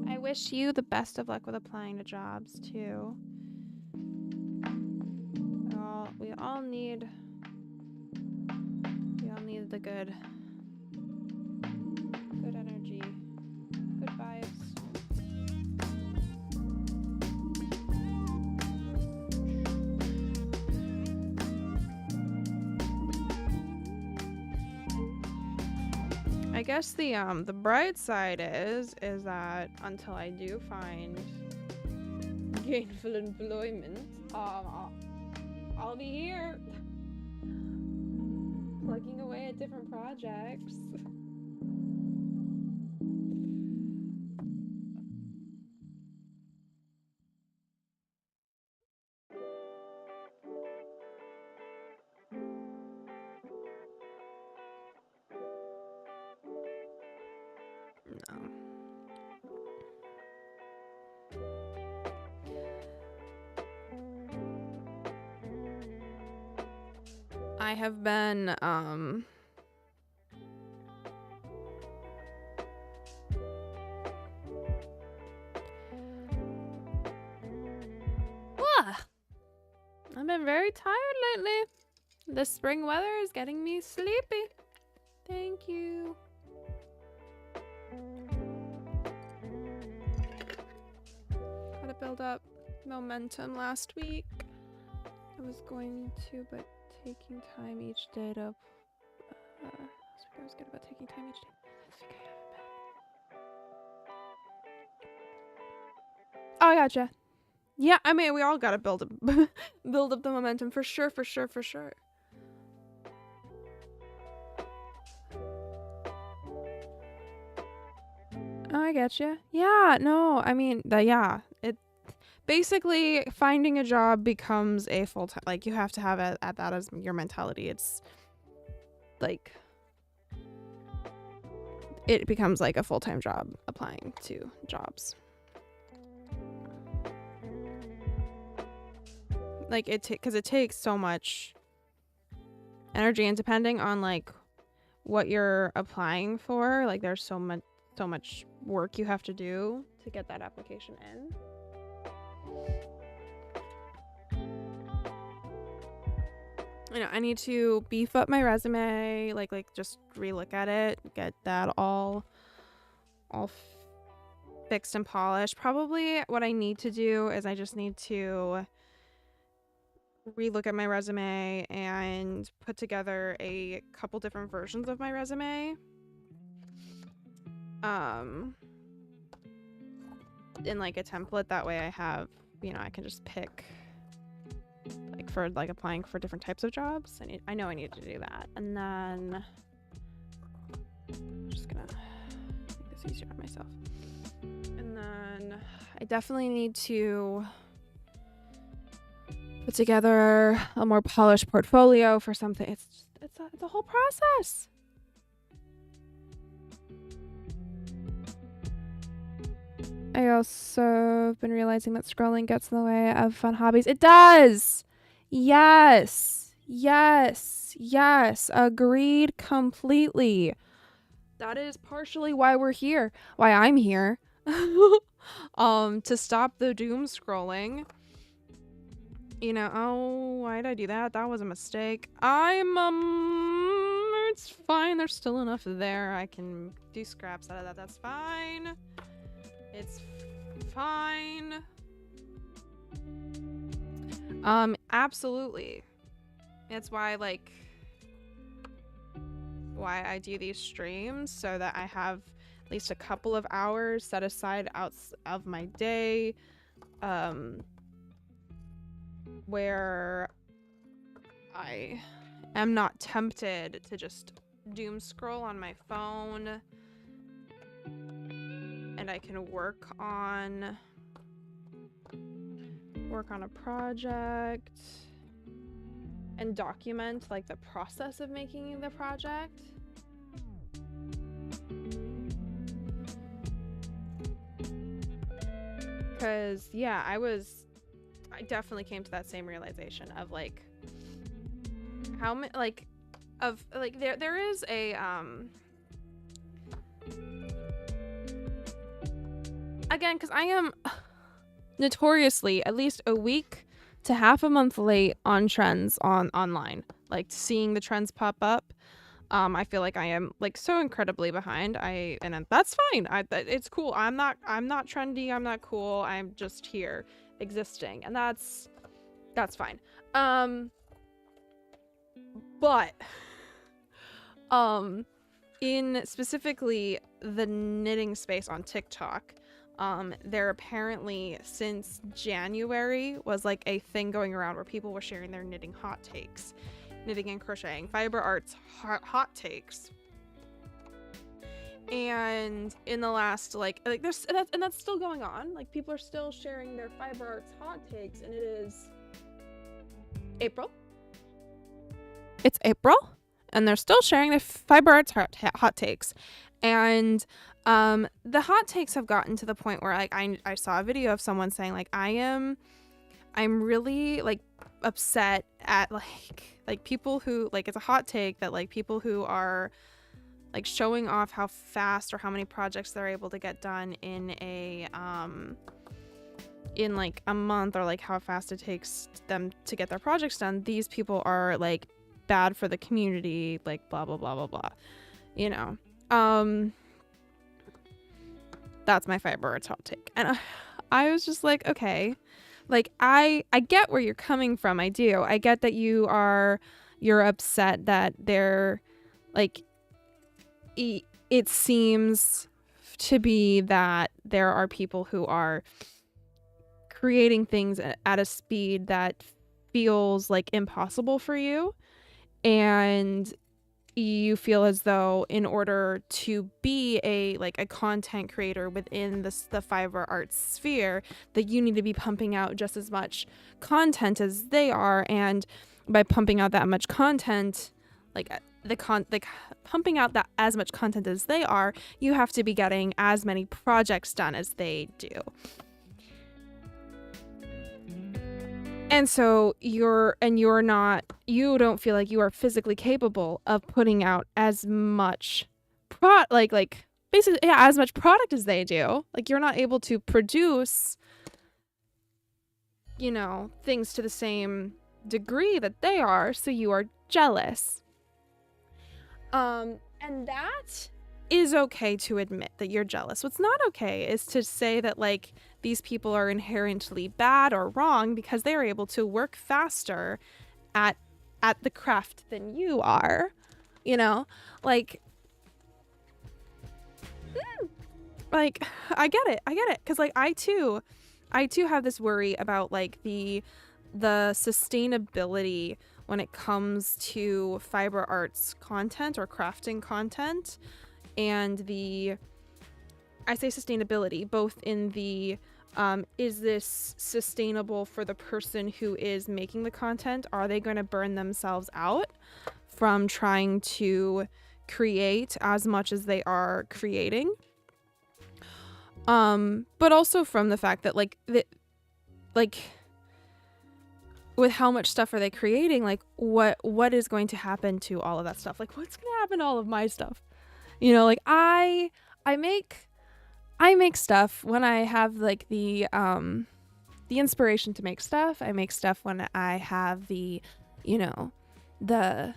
I wish you the best of luck with applying to jobs too. We all need the good energy, good vibes. I guess the bright side is that until I do find gainful employment, I'll be here plugging away at different projects. No. I have been I've been very tired lately. The spring weather is getting me sleepy. Thank you. Gotta build up momentum last week. I was going to, but taking time each day to I was good about taking time each day. This week I haven't been. Oh, I gotcha. Yeah, I mean, we all gotta build up the momentum for sure. Oh, I getcha. Yeah, no, I mean, it basically finding a job becomes a full-time, like you have to have it at that as your mentality. It's like it becomes like a full-time job applying to jobs. Like because it takes so much energy, and depending on like what you're applying for, like there's so much work you have to do to get that application in. You know, I need to beef up my resume, like just relook at it, get that all fixed and polished. Probably what I need to do is I just need to relook at my resume and put together a couple different versions of my resume. in like a template. That way I have, you know, I can just pick like for like applying for different types of jobs. I know I need to do that. And then I'm just gonna make this easier on myself. And then I definitely need to put together a more polished portfolio for something. It's a whole process. I also have been realizing that scrolling gets in the way of fun hobbies. It does. Yes. Yes. Yes. Agreed completely. That is partially why we're here. Why I'm here. To stop the doom scrolling. You know, oh, why'd I do that? That was a mistake. It's fine. There's still enough there. I can do scraps out of that. That's fine. It's fine. Absolutely. That's why, like, why I do these streams, so that I have at least a couple of hours set aside out of my day, where I am not tempted to just doom scroll on my phone, and I can work on a project and document like the process of making the project. Because yeah, I definitely came to that same realization of like how many there is a again, because I am notoriously at least a week to half a month late on trends online, like seeing the trends pop up. I feel like I am like so incredibly behind. And that's fine. It's cool. I'm not trendy. I'm not cool. I'm just here existing, and that's fine. But in specifically the knitting space on TikTok, there apparently since January was like a thing going around where people were sharing their knitting hot takes, knitting and crocheting, fiber arts hot takes. And in the last like there's and that's still going on. Like people are still sharing their fiber arts hot takes, and it is April. It's April, and they're still sharing their fiber arts hot takes. And the hot takes have gotten to the point where like I saw a video of someone saying like I'm really like upset at like people who like, it's a hot take that like people who are like showing off how fast or how many projects they're able to get done in a in like a month, or like how fast it takes them to get their projects done. These people are like bad for the community, like blah blah blah blah blah, you know. That's my fiber arts hot take. And I was just like, okay, like I get where you're coming from. I do. I get that you're upset that they're like, it seems to be that there are people who are creating things at a speed that feels like impossible for you, and you feel as though in order to be a content creator within the fiber arts sphere, that you need to be pumping out just as much content as they are. And by pumping out that much content, pumping out that as much content as they are, you have to be getting as many projects done as they do. And so you don't feel like you are physically capable of putting out as much as much product as they do. Like you're not able to produce, you know, things to the same degree that they are, so you are jealous. And that is okay to admit that you're jealous. What's not okay is to say that like these people are inherently bad or wrong because they are able to work faster at the craft than you are, you know, like like, I get it. Because, like, I too have this worry about, like, the sustainability when it comes to fiber arts content or crafting content, and I say sustainability both in the is this sustainable for the person who is making the content? Are they going to burn themselves out from trying to create as much as they are creating? But also from the fact that like with how much stuff are they creating, like what is going to happen to all of that stuff? Like, what's going to happen to all of my stuff? You know, like I make stuff when I have like the inspiration to make stuff. I make stuff when I have the, you know, the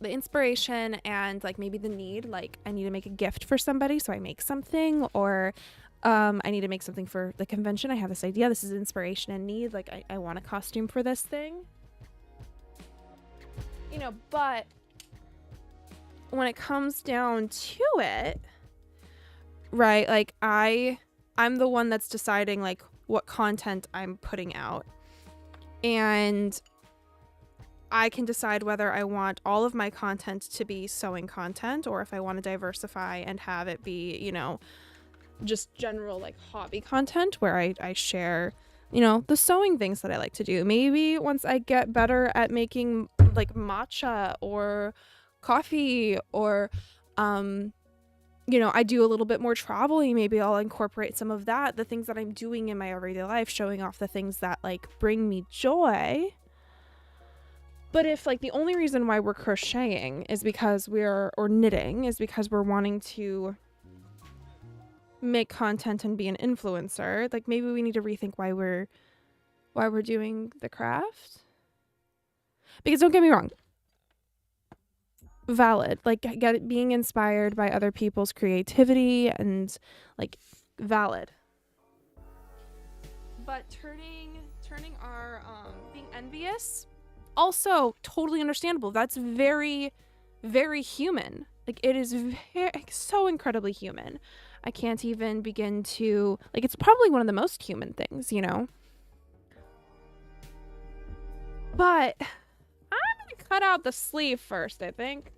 inspiration and like maybe the need, like I need to make a gift for somebody, so I make something, or I need to make something for the convention. I have this idea, this is inspiration and need, like I want a costume for this thing, you know. But when it comes down to it, right, like I'm the one that's deciding like what content I'm putting out, and I can decide whether I want all of my content to be sewing content, or if I want to diversify and have it be, you know, just general like hobby content where I share, you know, the sewing things that I like to do. Maybe once I get better at making like matcha or coffee, or you know, I do a little bit more traveling, maybe I'll incorporate some of that, the things that I'm doing in my everyday life, showing off the things that like bring me joy. But if like the only reason why we're crocheting is because or knitting is because we're wanting to make content and be an influencer, like maybe we need to rethink why we're doing the craft. Because don't get me wrong, valid, like being inspired by other people's creativity and like valid. But turning our being envious, also totally understandable. That's very, very human. Like it is so incredibly human. I can't even begin to, like, it's probably one of the most human things, you know. But I'm gonna cut out the sleeve first, I think.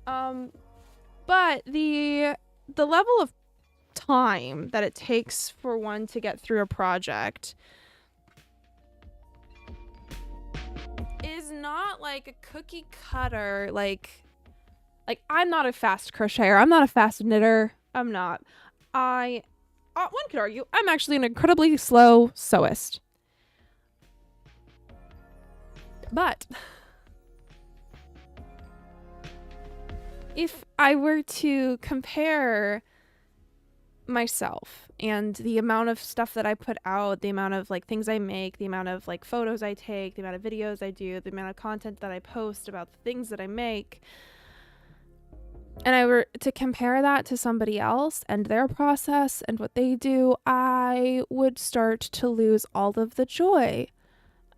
But the level of time that it takes for one to get through a project is not like a cookie cutter, like I'm not a fast crocheter, I'm not a fast knitter, I'm not. One could argue I'm actually an incredibly slow sewist. But if I were to compare myself and the amount of stuff that I put out, the amount of like things I make, the amount of like photos I take, the amount of videos I do, the amount of content that I post about the things that I make, and I were to compare that to somebody else and their process and what they do, I would start to lose all of the joy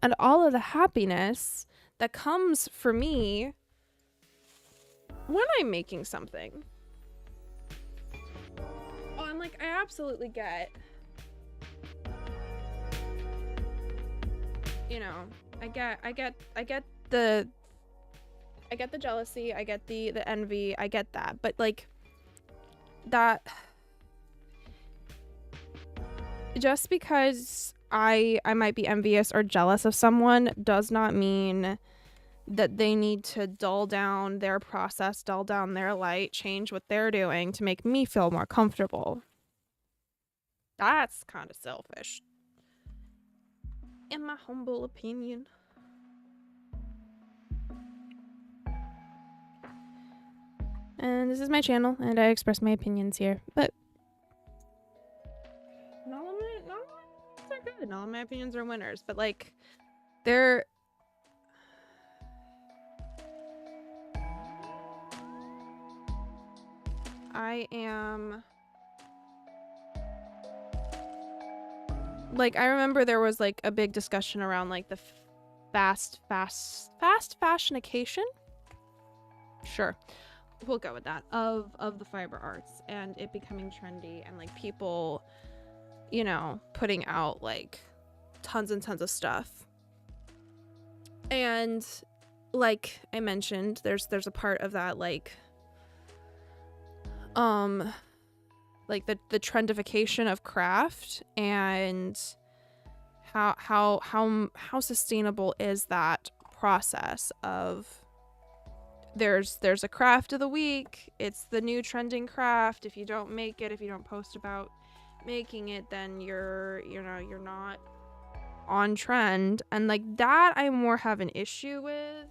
and all of the happiness that comes for me when I'm making something. Oh, and like I absolutely get, you know, I get the jealousy, I get the envy, I get that, but like that, just because I might be envious or jealous of someone does not mean that they need to dull down their process, dull down their light, change what they're doing to make me feel more comfortable. That's kind of selfish, in my humble opinion. And this is my channel, and I express my opinions here. But not all my opinions are good. Not all my opinions are winners. But like, I am like, I remember there was like a big discussion around like the fast fashionication. Sure, we'll go with that, of the fiber arts and it becoming trendy and like people, you know, putting out like tons and tons of stuff. And like I mentioned, there's a part of that like the trendification of craft, and how sustainable is that process of there's a craft of the week, it's the new trending craft. If you don't make it, if you don't post about making it, then you're not on trend. And like that I more have an issue with,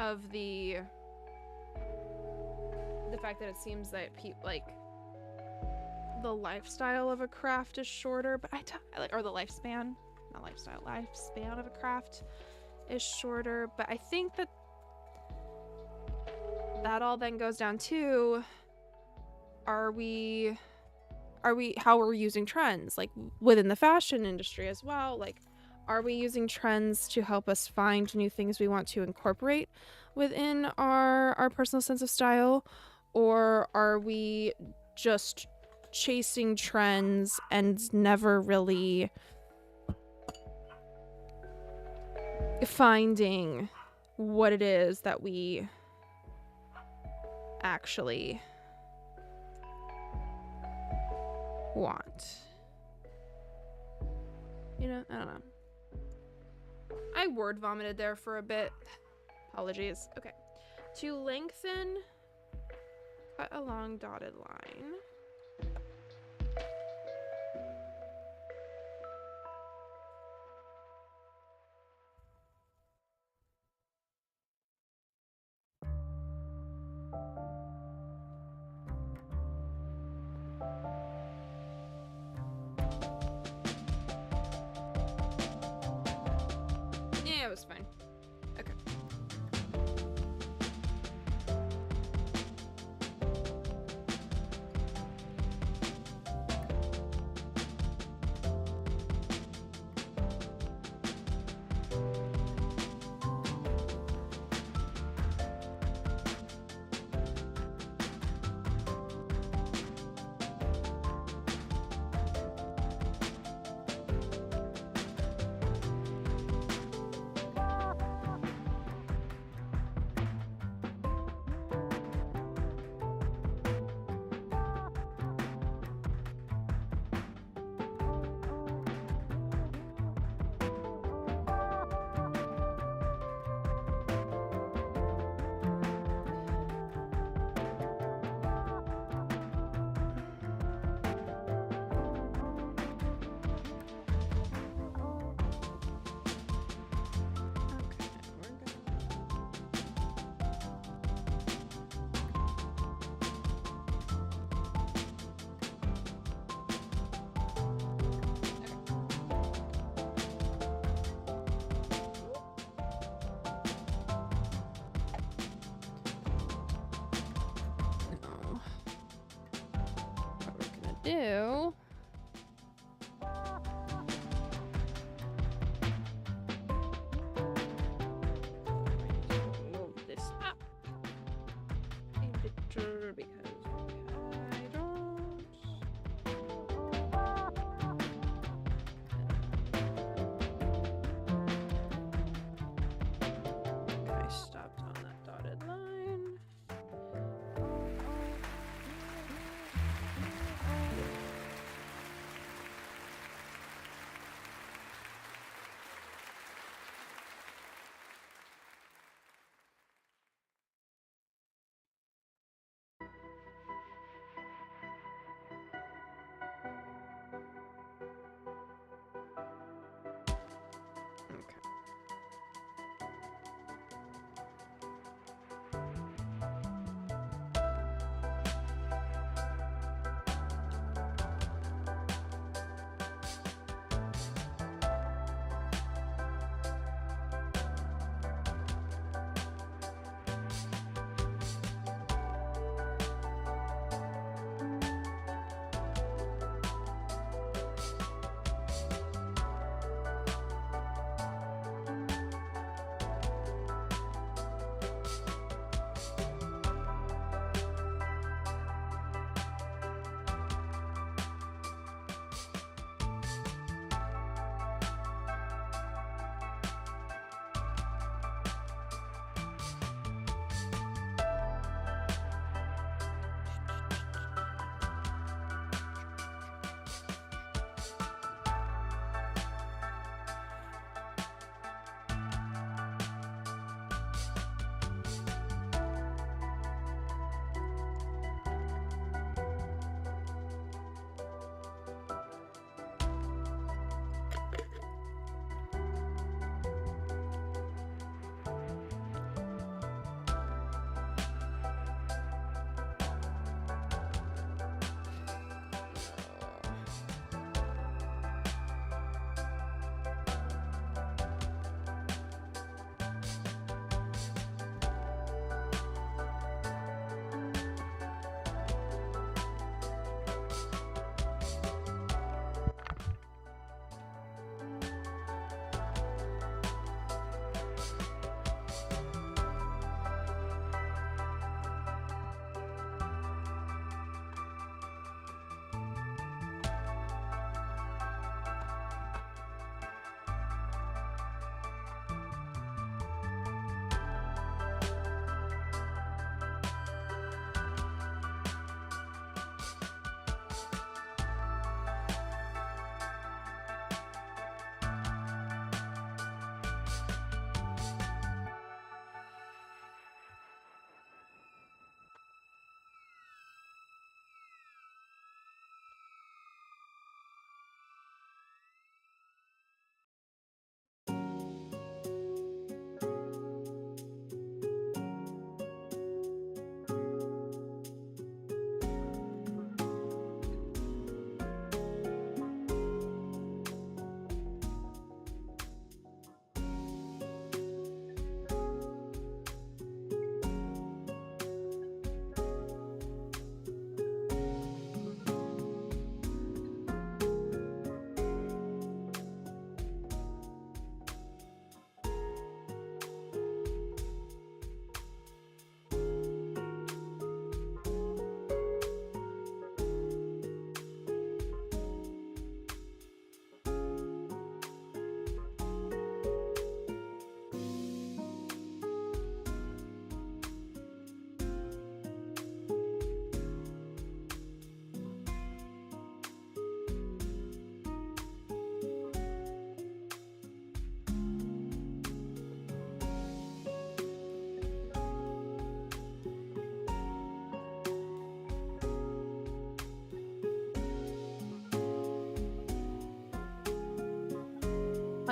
of the fact that it seems that people like the lifestyle of a craft is shorter, but or the lifespan, not lifestyle, lifespan of a craft is shorter. But I think that all then goes down to how we're using trends, like within the fashion industry as well. Like, are we using trends to help us find new things we want to incorporate within our personal sense of style, or are we just chasing trends and never really finding what it is that we actually want? You know, I don't know. I word vomited there for a bit. Apologies. Okay. To lengthen, cut a long dotted line. Yeah, it was fine. Okay. Do move this up a bit because I don't. I stopped on that dotted line.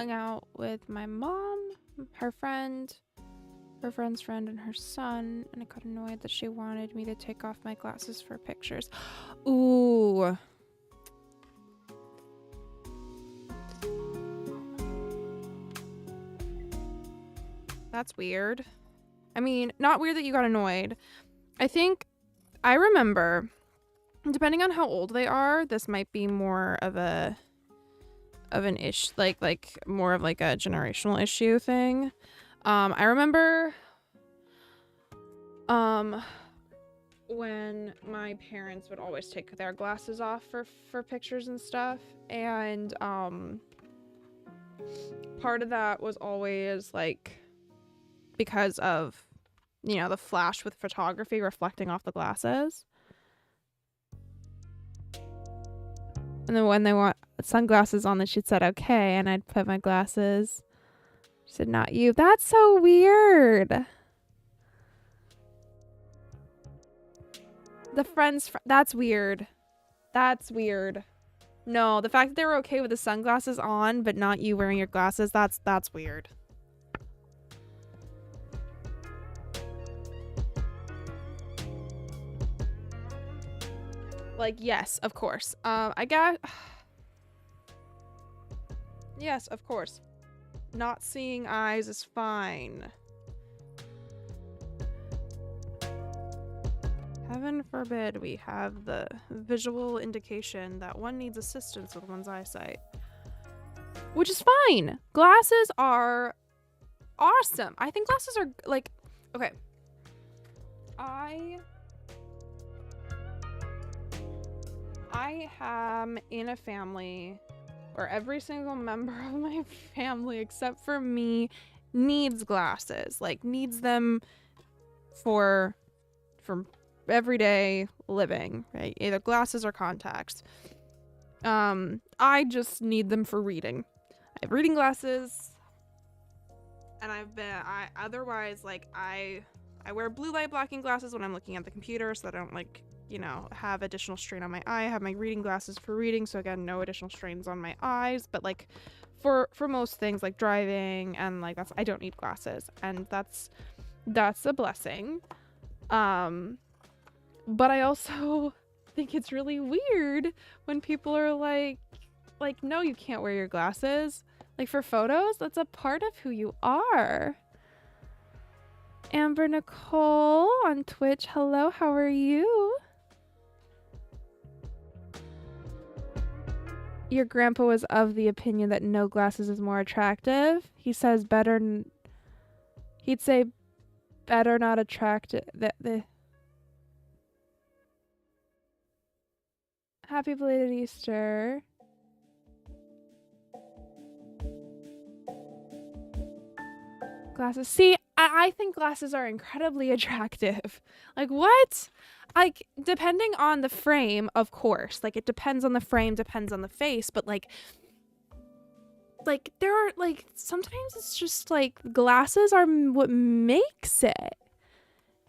hung out with my mom, her friend's friend, and her son, and I got annoyed that she wanted me to take off my glasses for pictures. Ooh. That's weird. I mean, not weird that you got annoyed. I remember, depending on how old they are, this might be more of an issue, like more of like a generational issue thing. I remember when my parents would always take their glasses off for pictures and stuff, and part of that was always like because of, you know, the flash with photography reflecting off the glasses. And then when they want sunglasses on, then she said, okay. And I'd put my glasses. She said, not you. That's so weird. That's weird. That's weird. No, the fact that they were okay with the sunglasses on, but not you wearing your glasses, that's weird. Like, yes, of course. I guess. Yes, of course. Not seeing eyes is fine. Heaven forbid we have the visual indication that one needs assistance with one's eyesight. Which is fine. Glasses are awesome. I think glasses are, like, okay. I am in a family where every single member of my family, except for me, needs glasses. Like, needs them for everyday living, right? Either glasses or contacts. I just need them for reading. I have reading glasses, and otherwise, like, I wear blue light blocking glasses when I'm looking at the computer so that I don't, like, you know, have additional strain on my eye. I have my reading glasses for reading, so again, no additional strains on my eyes. But like for most things like driving and like I don't need glasses, and that's a blessing. But I also think it's really weird when people are like no, you can't wear your glasses. Like for photos, that's a part of who you are. Amber Nicole on Twitch. Hello, how are you? Your grandpa was of the opinion that no glasses is more attractive. He says he'd say better not attractive. Happy belated Easter. Glasses. See, I think glasses are incredibly attractive. Like, what? Like, depending on the frame, of course. Like, it depends on the frame, depends on the face. But, like there are, like, sometimes it's just, like, glasses are what makes it.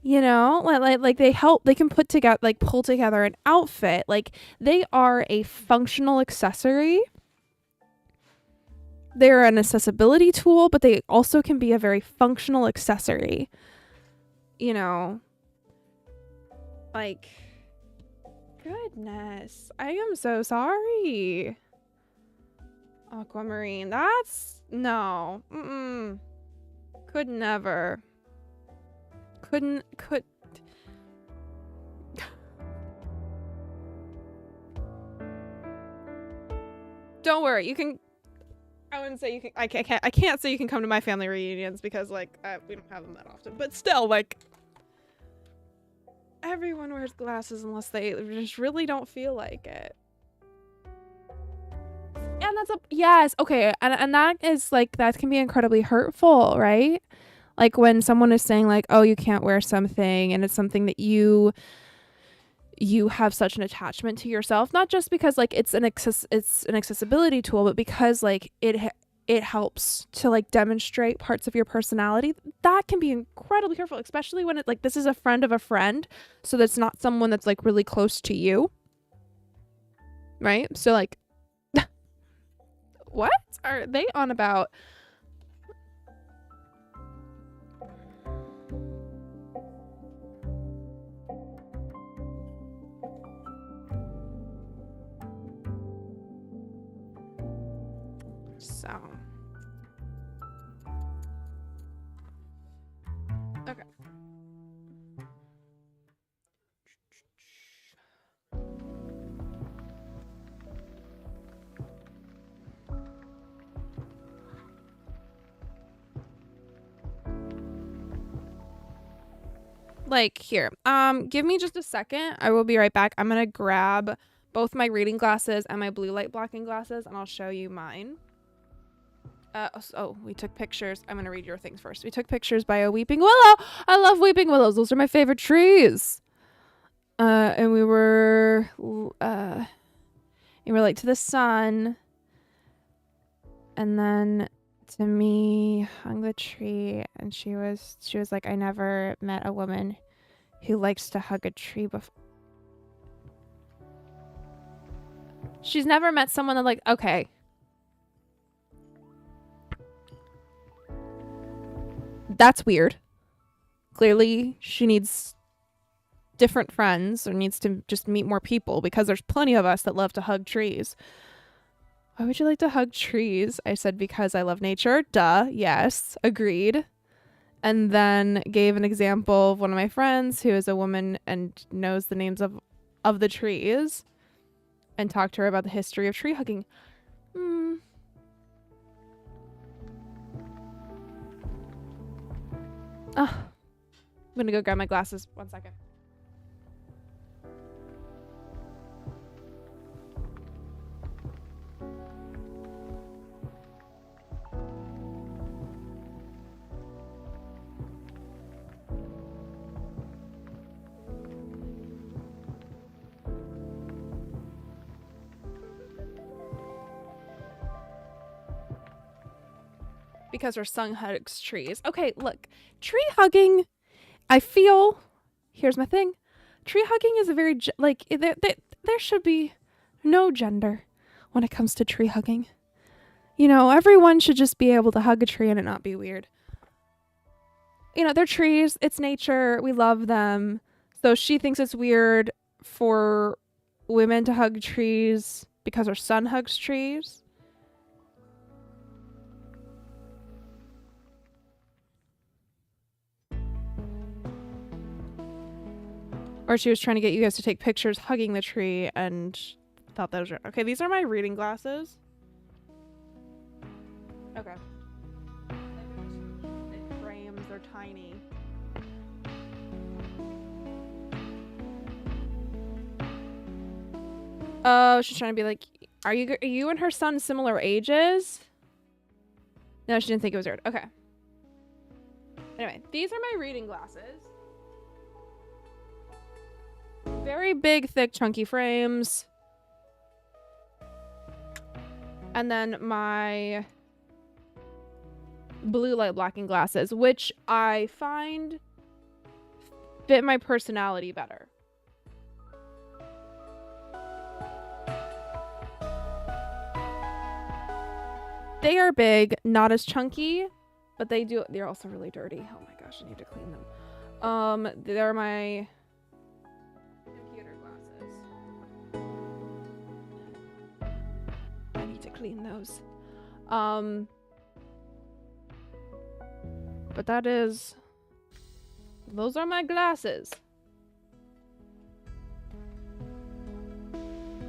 You know? Like they help, they can pull together an outfit. Like, they are a functional accessory. They're an accessibility tool, but they also can be a very functional accessory. You know? Like, goodness. I am so sorry. Aquamarine. That's... No. Could never. Could... Don't worry. You can... I wouldn't say you can. I can't say you can come to my family reunions because, like, we don't have them that often. But still, like, everyone wears glasses unless they just really don't feel like it. And that's yes, okay, and that is, like, that can be incredibly hurtful, right? Like when someone is saying, like, oh, you can't wear something, and it's something that you have such an attachment to yourself, not just because, like, it's an accessibility tool, but because, like, it helps to, like, demonstrate parts of your personality. That can be incredibly hurtful, especially when it, like, this is a friend of a friend, so that's not someone that's, like, really close to you, right? So, like, what are they on about? So. Okay. Like here. Give me just a second. I will be right back. I'm gonna grab both my reading glasses and my blue light blocking glasses, and I'll show you mine. Oh, we took pictures. I'm gonna read your things first. We took pictures by a weeping willow. I love weeping willows. Those are my favorite trees. And we were like to the sun, and then to me hung the tree, and she was like, I never met a woman who likes to hug a tree before. She's never met someone that, like, okay. That's weird. Clearly she needs different friends or needs to just meet more people, because there's plenty of us that love to hug trees. Why would you like to hug trees? I said, because I love nature. Duh. Yes. Agreed. And then gave an example of one of my friends who is a woman and knows the names of the trees, and talked to her about the history of tree hugging. I'm gonna go grab my glasses. 1 second. Because her son hugs trees. Okay, look. Tree hugging, I feel, here's my thing. Tree hugging is a very, like, there should be no gender when it comes to tree hugging. You know, everyone should just be able to hug a tree and it not be weird. You know, they're trees. It's nature. We love them. So she thinks it's weird for women to hug trees because her son hugs trees. Or she was trying to get you guys to take pictures hugging the tree and thought that was right. Okay, these are my reading glasses. Okay. They frames, they're tiny. Oh, she's trying to be like, are you and her son similar ages? No, she didn't think it was weird. Okay. Anyway, these are my reading glasses. Very big, thick, chunky frames. And then my blue light blocking glasses, which I find fit my personality better. They are big, not as chunky, but they're also really dirty. Oh my gosh, I need to clean them. They're my computer glasses. I need to clean those. But those are my glasses.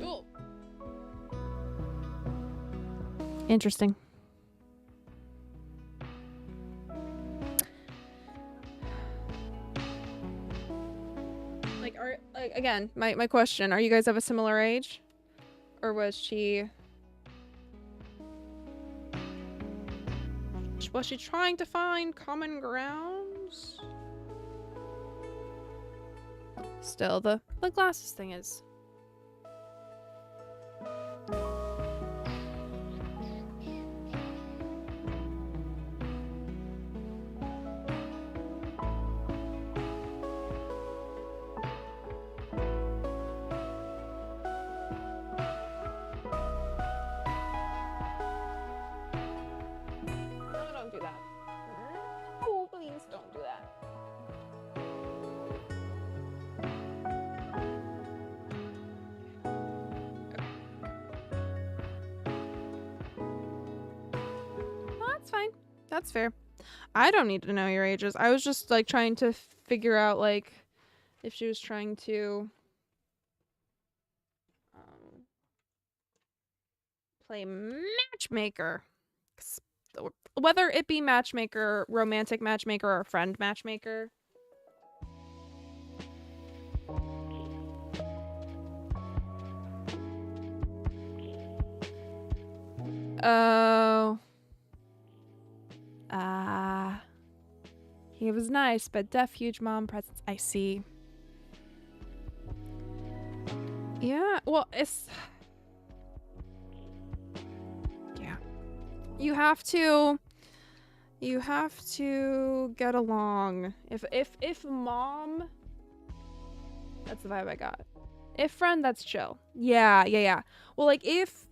Ooh. Interesting. Again, my question, are you guys of a similar age? Or was she trying to find common grounds? Still, the glasses thing is... fine. That's fair. I don't need to know your ages. I was just like trying to figure out like if she was trying to play matchmaker. Whether it be matchmaker, romantic matchmaker, or friend matchmaker. Oh. He was nice, but deaf, huge mom presence. I see. Yeah, well, it's... Yeah. You have to get along. If mom... That's the vibe I got. If friend, that's chill. Yeah. Well, like, if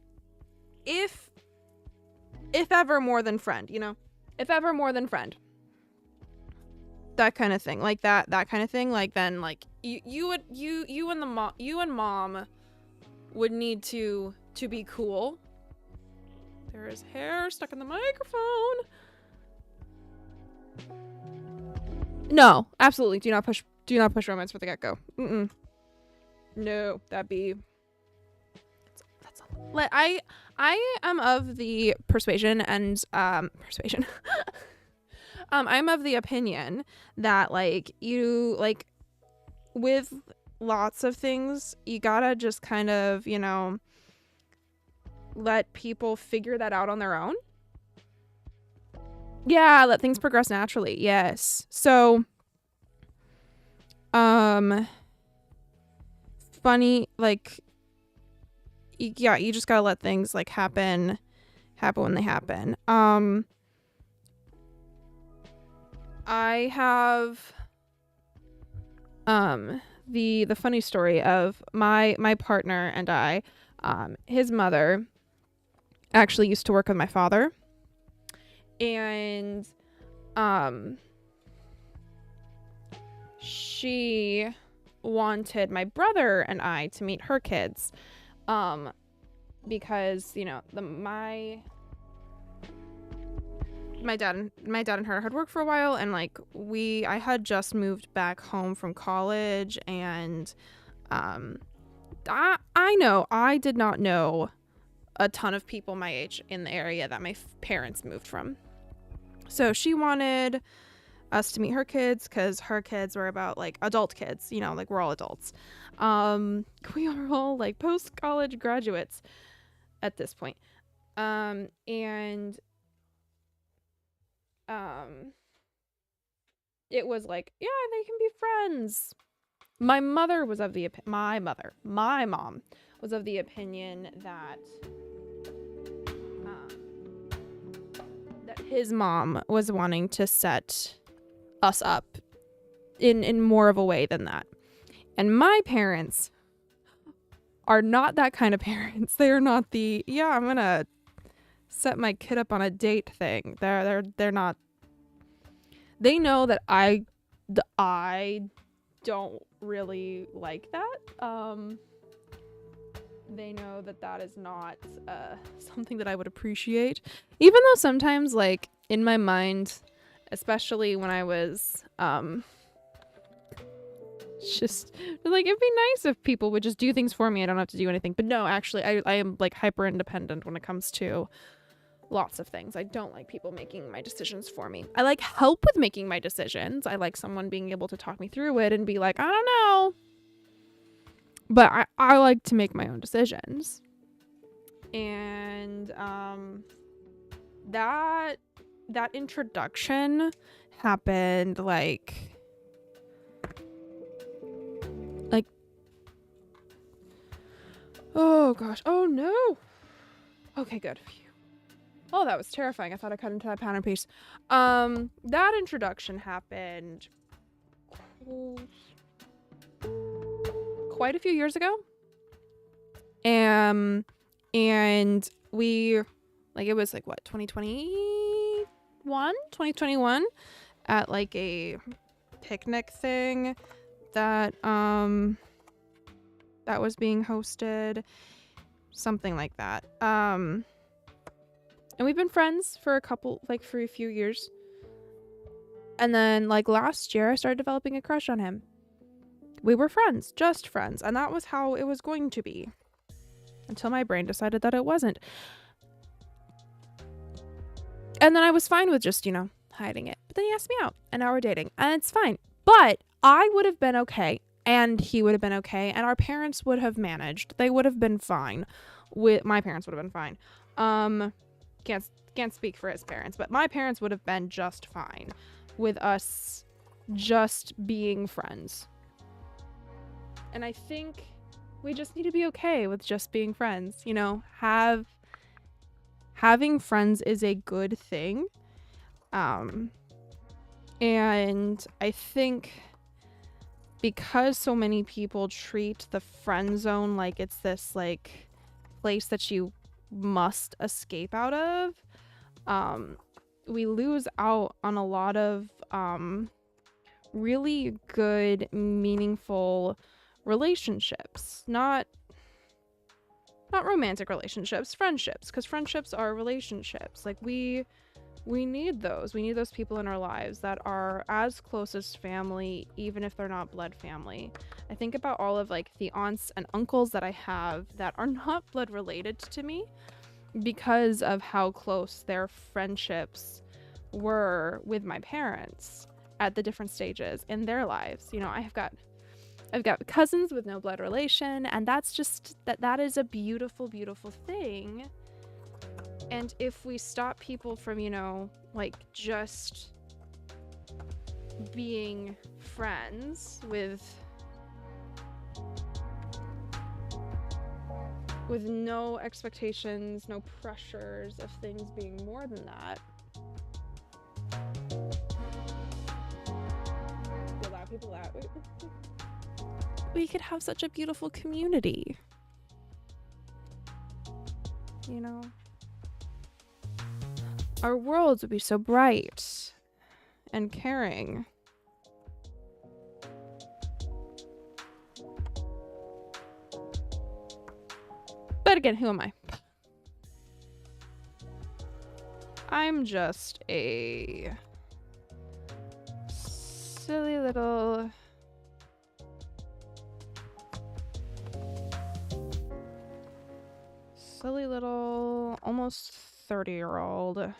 ever more than friend, you know? If ever more than friend. That kind of thing. Like that kind of thing. Like then like you and mom would need to be cool. There is hair stuck in the microphone. No, absolutely. Do not push romance for the get-go. No, that'd be I am of the persuasion and I'm of the opinion that like you like with lots of things you gotta just kind of, you know, let people figure that out on their own. Yeah, let things progress naturally. Yes. So funny, like, yeah, you just gotta let things like happen when they happen. I have the funny story of my partner and I, his mother actually used to work with my father, and she wanted my brother and I to meet her kids, because, you know, my dad and her had worked for a while, and like I had just moved back home from college, and I did not know a ton of people my age in the area that my parents moved from. So she wanted us to meet her kids because her kids were about like adult kids, you know, like we're all adults. We are all like post-college graduates at this point. It was like, yeah, they can be friends. My mom was of the opinion that his mom was wanting to set us up in more of a way than that. And my parents are not that kind of parents. They are not the, yeah, I'm gonna set my kid up on a date thing. They're not. They know that I don't really like that. They know that is not something that I would appreciate. Even though sometimes, like, in my mind, especially when I was just like, it'd be nice if people would just do things for me. I don't have to do anything. But no, actually, I am like hyper independent when it comes to lots of things. I don't like people making my decisions for me. I like help with making my decisions. I like someone being able to talk me through it and be like, I don't know. But I like to make my own decisions. And that introduction happened like oh gosh. Oh no. Okay, good. Oh, that was terrifying. I thought I cut into that pattern piece. That introduction happened quite a few years ago. And we, like, it was like what, 2021 at like a picnic thing that was being hosted, something like that. And we've been friends for for a few years. And then like last year I started developing a crush on him. We were friends, just friends, and that was how it was going to be. Until my brain decided that it wasn't. And then I was fine with just, hiding it. But then he asked me out, and now we're dating, and it's fine. But I would have been okay, and he would have been okay, and our parents would have managed. They would have been fine. My parents would have been fine. Can't speak for his parents, but my parents would have been just fine with us just being friends. And I think we just need to be okay with just being friends. Having friends is a good thing. And I think because so many people treat the friend zone like it's this like place that you must escape out of, we lose out on a lot of really good, meaningful relationships. Not romantic relationships, friendships, because friendships are relationships. Like we need those. We need those people in our lives that are as close as family, even if they're not blood family. I think about all of like the aunts and uncles that I have that are not blood related to me because of how close their friendships were with my parents at the different stages in their lives. I've got cousins with no blood relation, and that's just that is a beautiful, beautiful thing. And if we stop people from, like just being friends with no expectations, no pressures of things being more than that, we allow people out. We could have such a beautiful community. Our worlds would be so bright and caring. But again, who am I? I'm just a silly little almost 30-year-old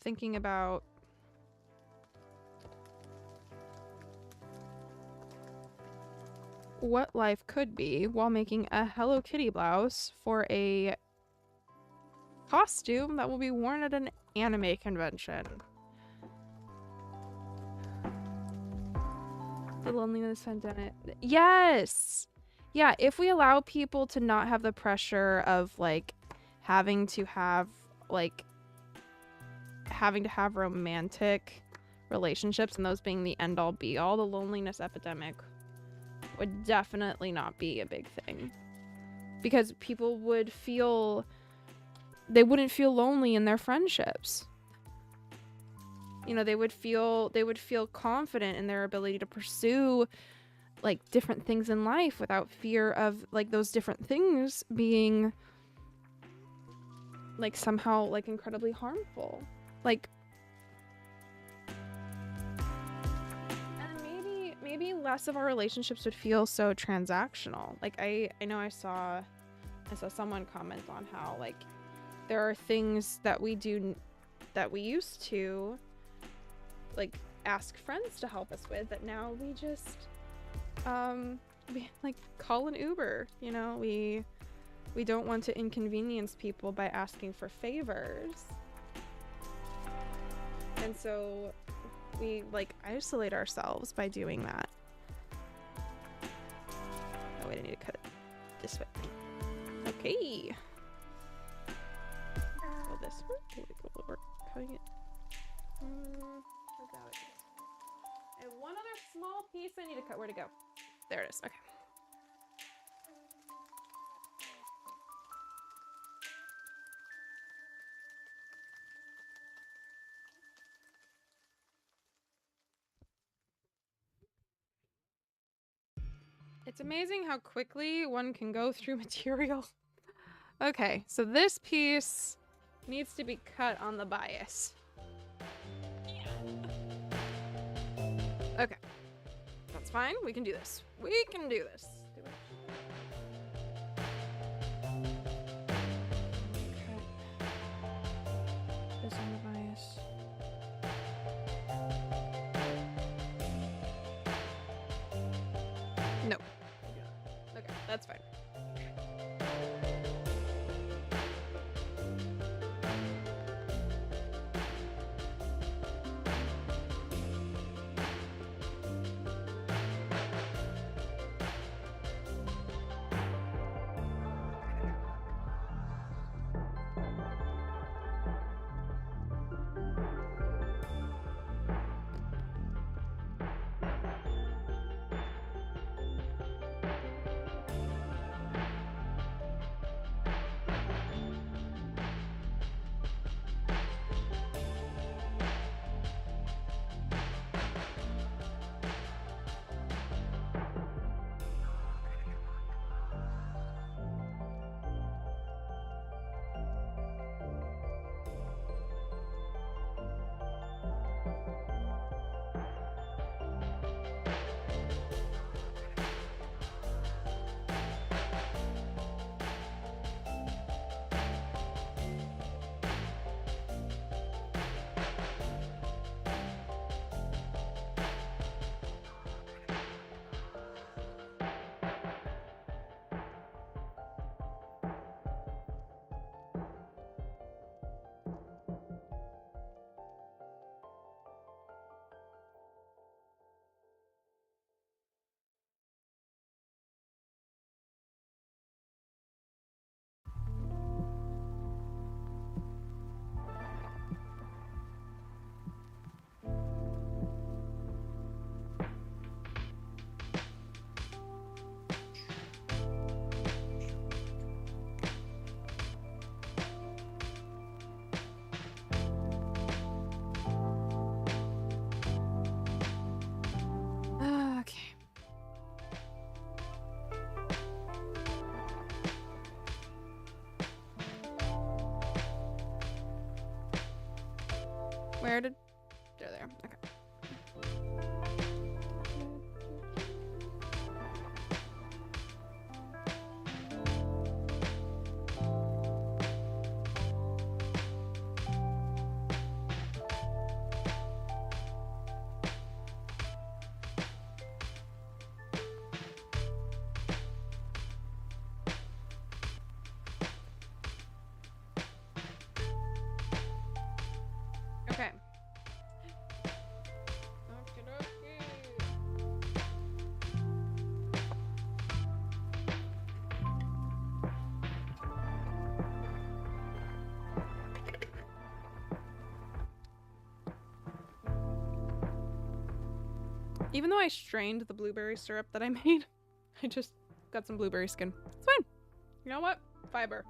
thinking about what life could be while making a Hello Kitty blouse for a costume that will be worn at an anime convention. The loneliness pandemic. Yes! Yeah, if we allow people to not have the pressure of like having to have romantic relationships and those being the end all be all, the loneliness epidemic would definitely not be a big thing, because people wouldn't feel lonely in their friendships. They would feel confident in their ability to pursue like different things in life without fear of like those different things being like somehow like incredibly harmful. Like, and maybe less of our relationships would feel so transactional. Like I know I saw someone comment on how like there are things that we do that we used to like ask friends to help us with that now we just we like call an Uber. We don't want to inconvenience people by asking for favors, and so we like isolate ourselves by doing that. Oh wait, I need to cut it this way. Okay. Will this work? Will it work? Cutting it. And one other small piece I need to cut. Where'd it go? There it is. Okay. It's amazing how quickly one can go through material. Okay, so this piece needs to be cut on the bias. Okay. That's fine. We can do this. We can do this. This on the bias. No. Okay, that's fine. Okay. Where did... They're there. Okay. Okay. Even though I strained the blueberry syrup that I made, I just got some blueberry skin. It's fine. You know what? Fiber.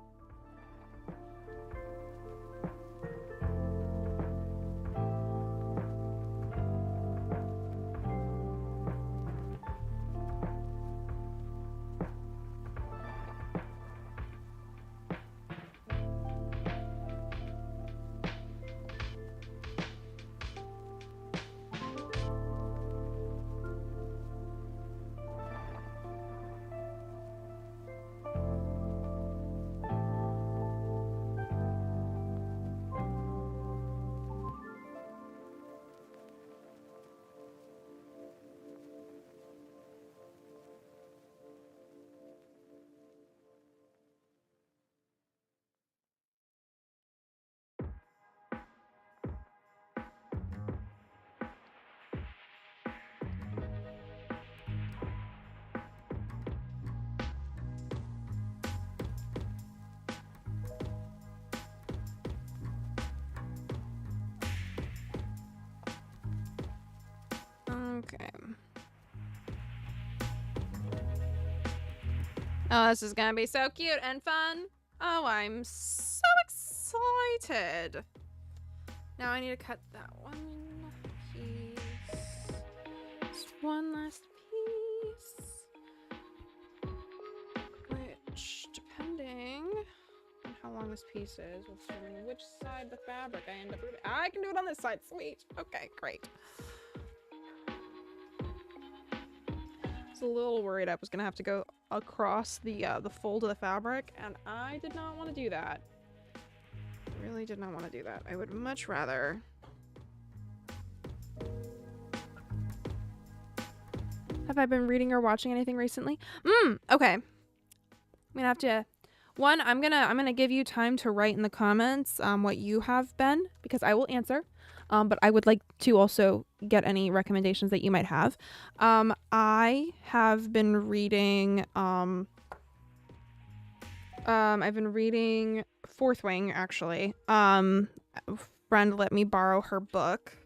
Okay. Oh, this is gonna be so cute and fun. Oh, I'm so excited. Now I need to cut that one piece. Just one last piece. Which, depending on how long this piece is, determining which side of the fabric I end up doing. I can do it on this side. Sweet. Okay, great. I was a little worried I was gonna have to go across the fold of the fabric, and I did not want to do that. Really did not want to do that. I would much rather. Have I been reading or watching anything recently? Okay. I'm gonna have to. One, I'm gonna give you time to write in the comments what you have been, because I will answer. But I would like to also get any recommendations that you might have. I have been reading. I've been reading Fourth Wing, actually. A friend let me borrow her book.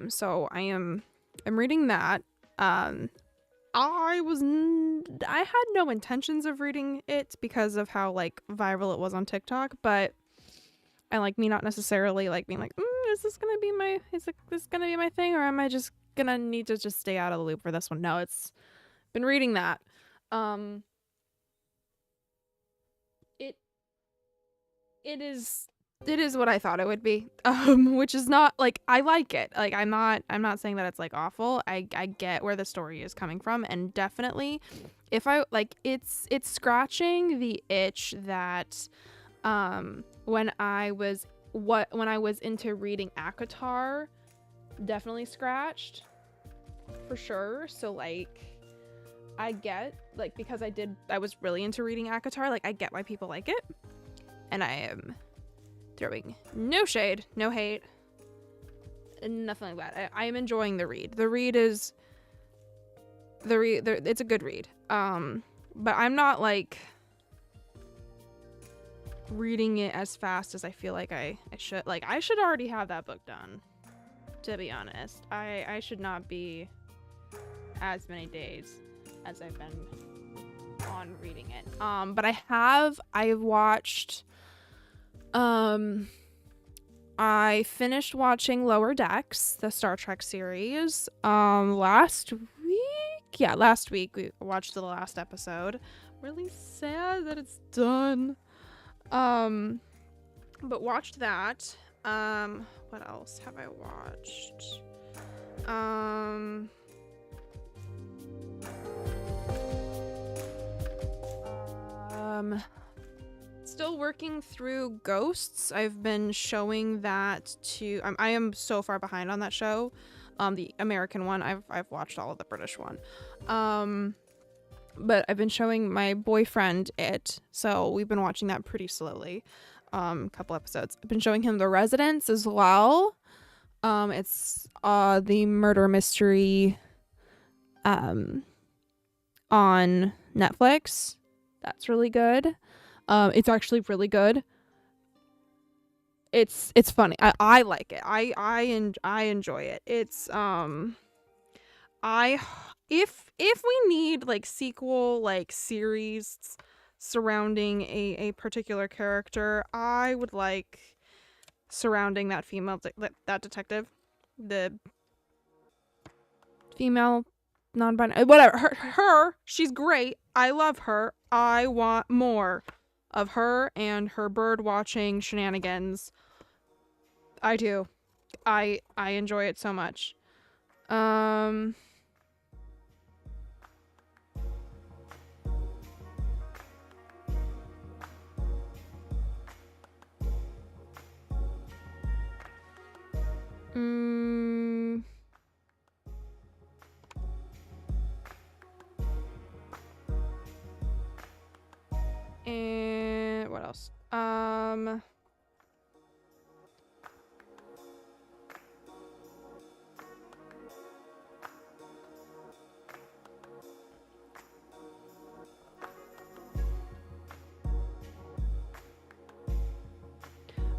So I'm reading that. I had no intentions of reading it because of how like viral it was on TikTok, but I like me not necessarily like being like, is this gonna be my thing, or am I just gonna need to just stay out of the loop for this one? No, it's been reading that. It is what I thought it would be, which is not like, I like it. Like, I'm not saying that it's like awful. I get where the story is coming from, and definitely if I like, it's scratching the itch that when I was into reading ACOTAR definitely scratched for sure. So like, I get, like, because I was really into reading ACOTAR, like I get why people like it, and I am throwing no shade, no hate, nothing like that. I am enjoying the read. The read is it's a good read. But I'm not like reading it as fast as I feel like I should. Like, I should already have that book done, to be honest. I should not be as many days as I've been on reading it. But I've watched. I finished watching Lower Decks, the Star Trek series, last week. Yeah, last week we watched the last episode. Really sad that it's done. But watched that. What else have I watched? Still working through Ghosts. I've been showing that to. I am so far behind on that show. The American one. I've watched all of the British one. But I've been showing my boyfriend it, so we've been watching that pretty slowly. Couple episodes. I've been showing him The Residence as well. It's the murder mystery on Netflix. That's really good. It's actually really good. It's funny. I like it. I enjoy it. It's if we need like sequel like series surrounding a particular character, I would like surrounding that female that detective, the female non-binary, whatever, her she's great. I love her. I want more of her and her bird watching shenanigans. I do. I enjoy it so much. And what else?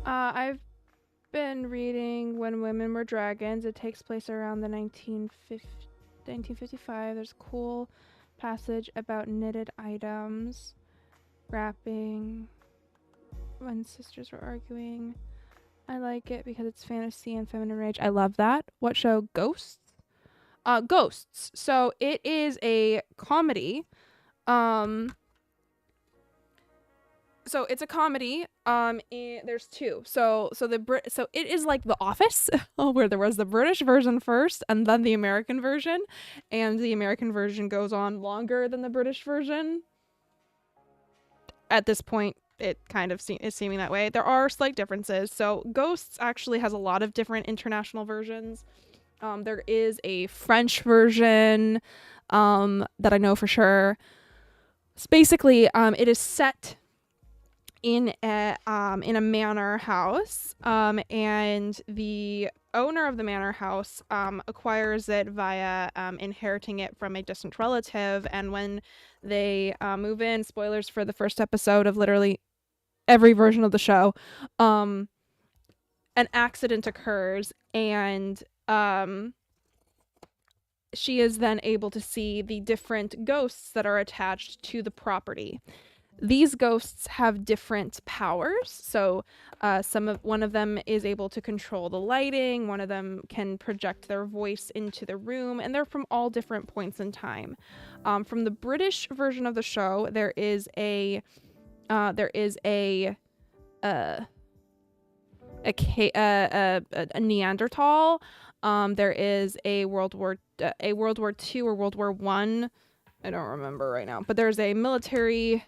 I've been reading When Women Were Dragons. It takes place around the 1955. There's a cool passage about knitted items, wrapping, when sisters were arguing. I like it because it's fantasy and feminine rage. I love that. What show? Ghosts? Ghosts. So it is a comedy. So it's a comedy. There's two. So it is like The Office, where there was the British version first and then the American version, and the American version goes on longer than the British version. At this point, it kind of is seeming that way. There are slight differences. So Ghosts actually has a lot of different international versions. There is a French version that I know for sure. So basically, it is set in a manor house, and the owner of the manor house acquires it via inheriting it from a distant relative. And when they move in, spoilers for the first episode of literally every version of the show, an accident occurs, and she is then able to see the different ghosts that are attached to the property. These ghosts have different powers. So one of them is able to control the lighting. One of them can project their voice into the room, and they're from all different points in time. From the British version of the show, there is a Neanderthal. There is a World War II or World War I. I don't remember right now, but there's a military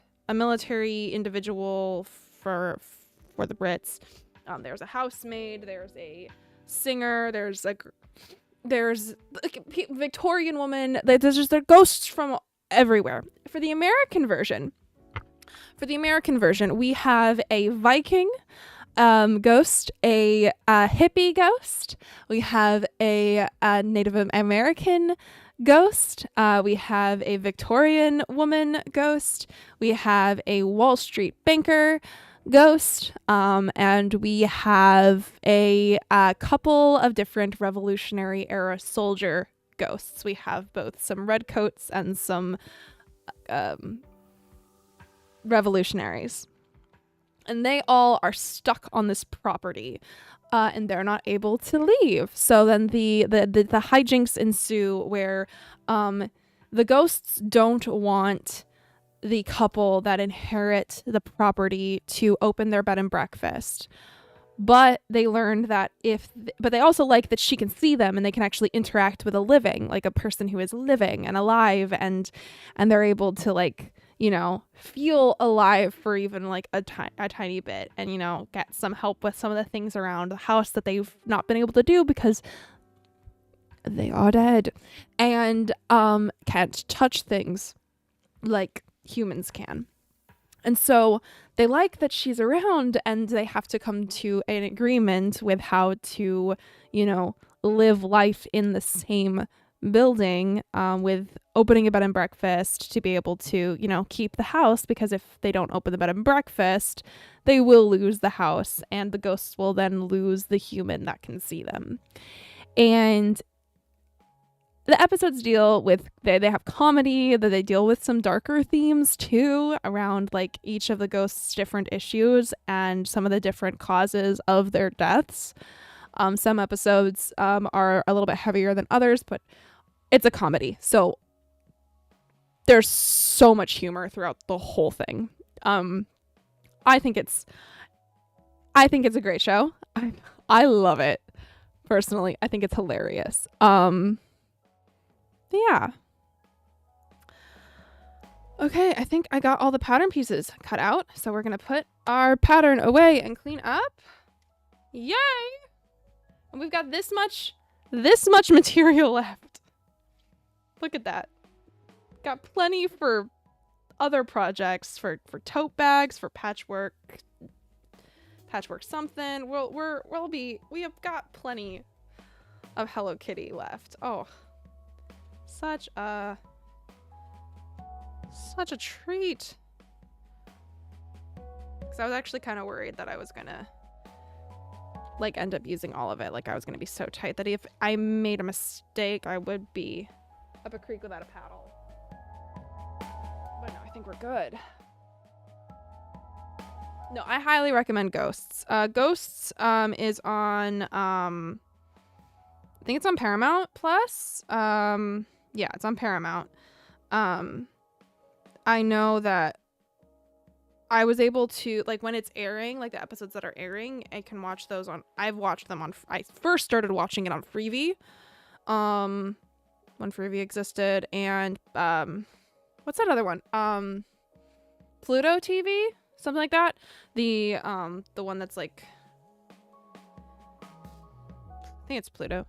individual for the Brits. There's a housemaid. There's a singer. There's a Victorian woman. There are ghosts from everywhere. For the American version, we have a Viking ghost, a hippie ghost. We have a Native American ghost. We have a Victorian woman ghost. We have a Wall Street banker ghost. And we have a couple of different Revolutionary era soldier ghosts. We have both some redcoats and some revolutionaries. And they all are stuck on this property. And they're not able to leave. So then the hijinks ensue where the ghosts don't want the couple that inherit the property to open their bed and breakfast. But they learned that but they also like that she can see them and they can actually interact with a living, like a person who is living and alive, and they're able to, like, you know, feel alive for even like a tiny bit, and, you know, get some help with some of the things around the house that they've not been able to do because they are dead and can't touch things like humans can. And so they like that she's around, and they have to come to an agreement with how to, you know, live life in the same building, with opening a bed and breakfast to be able to, you know, keep the house, because if they don't open the bed and breakfast, they will lose the house, and the ghosts will then lose the human that can see them. And the episodes deal with, they have comedy, that they deal with some darker themes too, around like each of the ghosts' different issues and some of the different causes of their deaths. Some episodes are a little bit heavier than others, but it's a comedy, so there's so much humor throughout the whole thing. I think it's a great show. I love it personally. I think it's hilarious. Yeah. Okay, I think I got all the pattern pieces cut out, so we're gonna put our pattern away and clean up. Yay! And we've got this much material left. Look at that. Got plenty for other projects, for tote bags, for patchwork something. We have got plenty of Hello Kitty left. Oh, such a treat. Because I was actually kind of worried that I was gonna like end up using all of it. Like, I was gonna be so tight that if I made a mistake, I would be up a creek without a paddle. But no, I think we're good. No, I highly recommend Ghosts. Ghosts is on I think it's on Paramount Plus. Yeah, it's on Paramount. I know that I was able to, like, when it's airing, like the episodes that are airing, I can watch those on, I've watched them on, I first started watching it on Freevee, when Freevee existed, and, what's that other one? Pluto TV? Something like that? The one that's like, I think it's Pluto.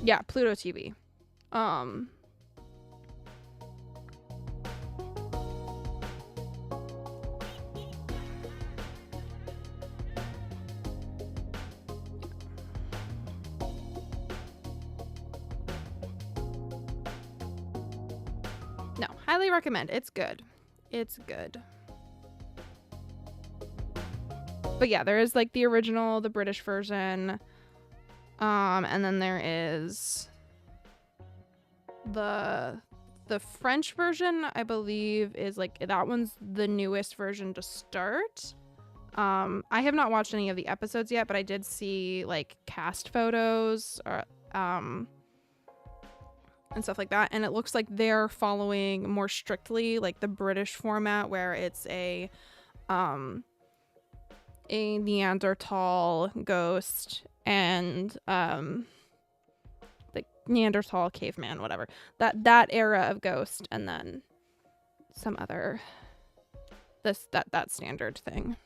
Yeah, Pluto TV. No, highly recommend. It's good. It's good. But yeah, there is like the original, the British version. And then there is the French version, I believe, is like, that one's the newest version to start. I have not watched any of the episodes yet, but I did see like cast photos or and stuff like that, and it looks like they're following more strictly like the British format, where it's a Neanderthal ghost and like Neanderthal caveman, whatever, that era of ghost, and then some other that standard thing.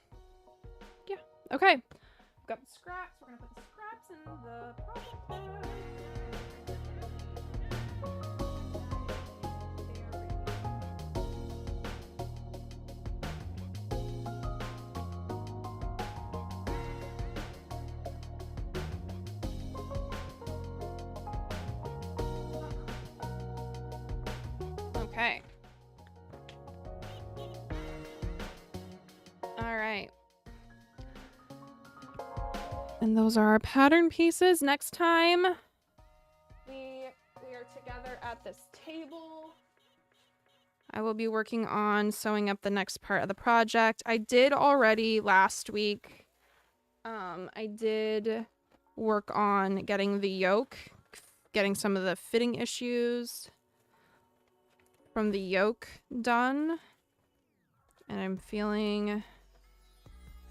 Yeah. Okay. We've got the scraps. We're gonna put the scraps in the project bag. Okay. All right. And those are our pattern pieces. Next time we are together at this table, I will be working on sewing up the next part of the project. I did already last week. I did work on getting the yoke, getting some of the fitting issues from the yoke done, and I'm feeling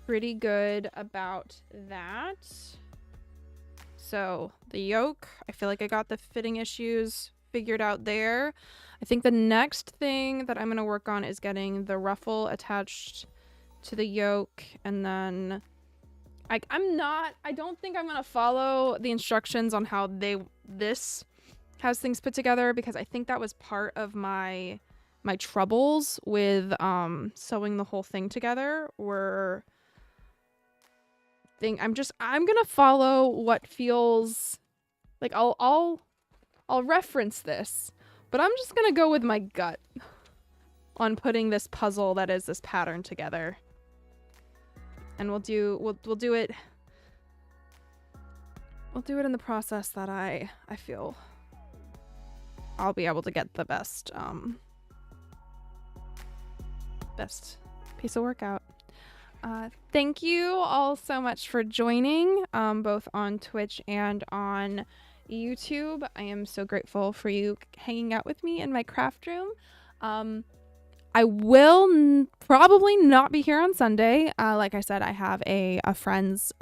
pretty good about that. So the yoke, I feel like I got the fitting issues figured out there. I think the next thing that I'm going to work on is getting the ruffle attached to the yoke, and then I don't think I'm going to follow the instructions on how this has things put together, because I think that was part of my troubles with sewing the whole thing together. I'm gonna follow what feels like. I'll reference this, but I'm just gonna go with my gut on putting this puzzle that is this pattern together, and we'll do it in the process that I feel I'll be able to get the best piece of work out. Thank you all so much for joining, both on Twitch and on YouTube. I am so grateful for you hanging out with me in my craft room. I will probably not be here on Sunday. Like I said, I have a friend's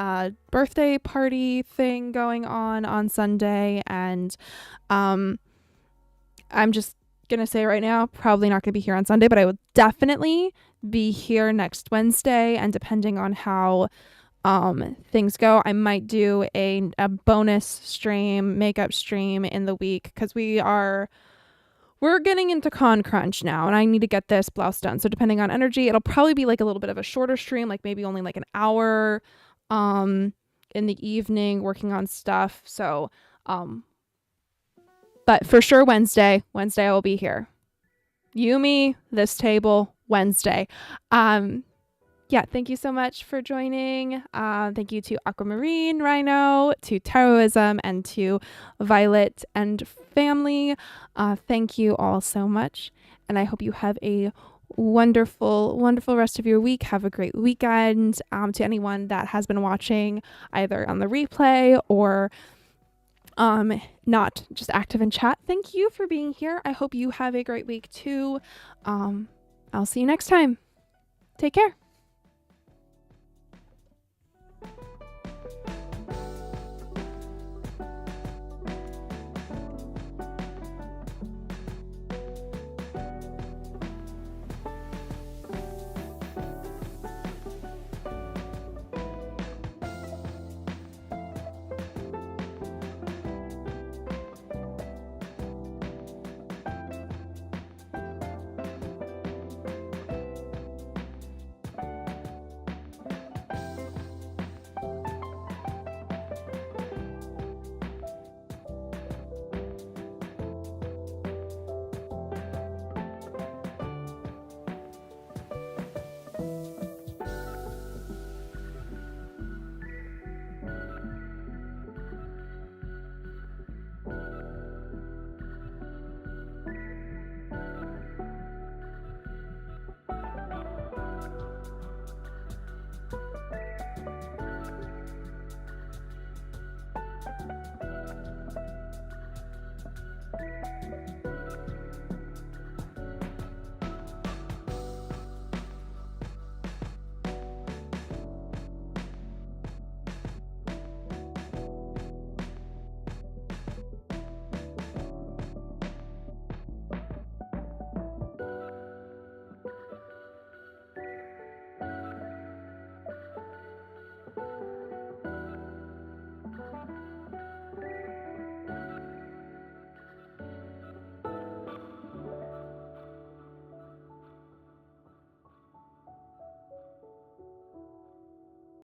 birthday party thing going on Sunday, and I'm just gonna say right now, probably not gonna be here on Sunday, but I will definitely be here next Wednesday, and depending on how things go, I might do a bonus stream, makeup stream in the week, because we're getting into con crunch now, and I need to get this blouse done. So depending on energy, it'll probably be like a little bit of a shorter stream, like maybe only like an hour in the evening working on stuff. So but for sure Wednesday I will be here. Yumi, this table, Wednesday. yeah, thank you so much for joining. Thank you to Aquamarine Rhino, to Taroism, and to Violet and family. Thank you all so much. And I hope you have a wonderful, wonderful rest of your week. Have a great weekend. To anyone that has been watching either on the replay or not just active in chat, thank you for being here. I hope you have a great week too. I'll see you next time. Take care.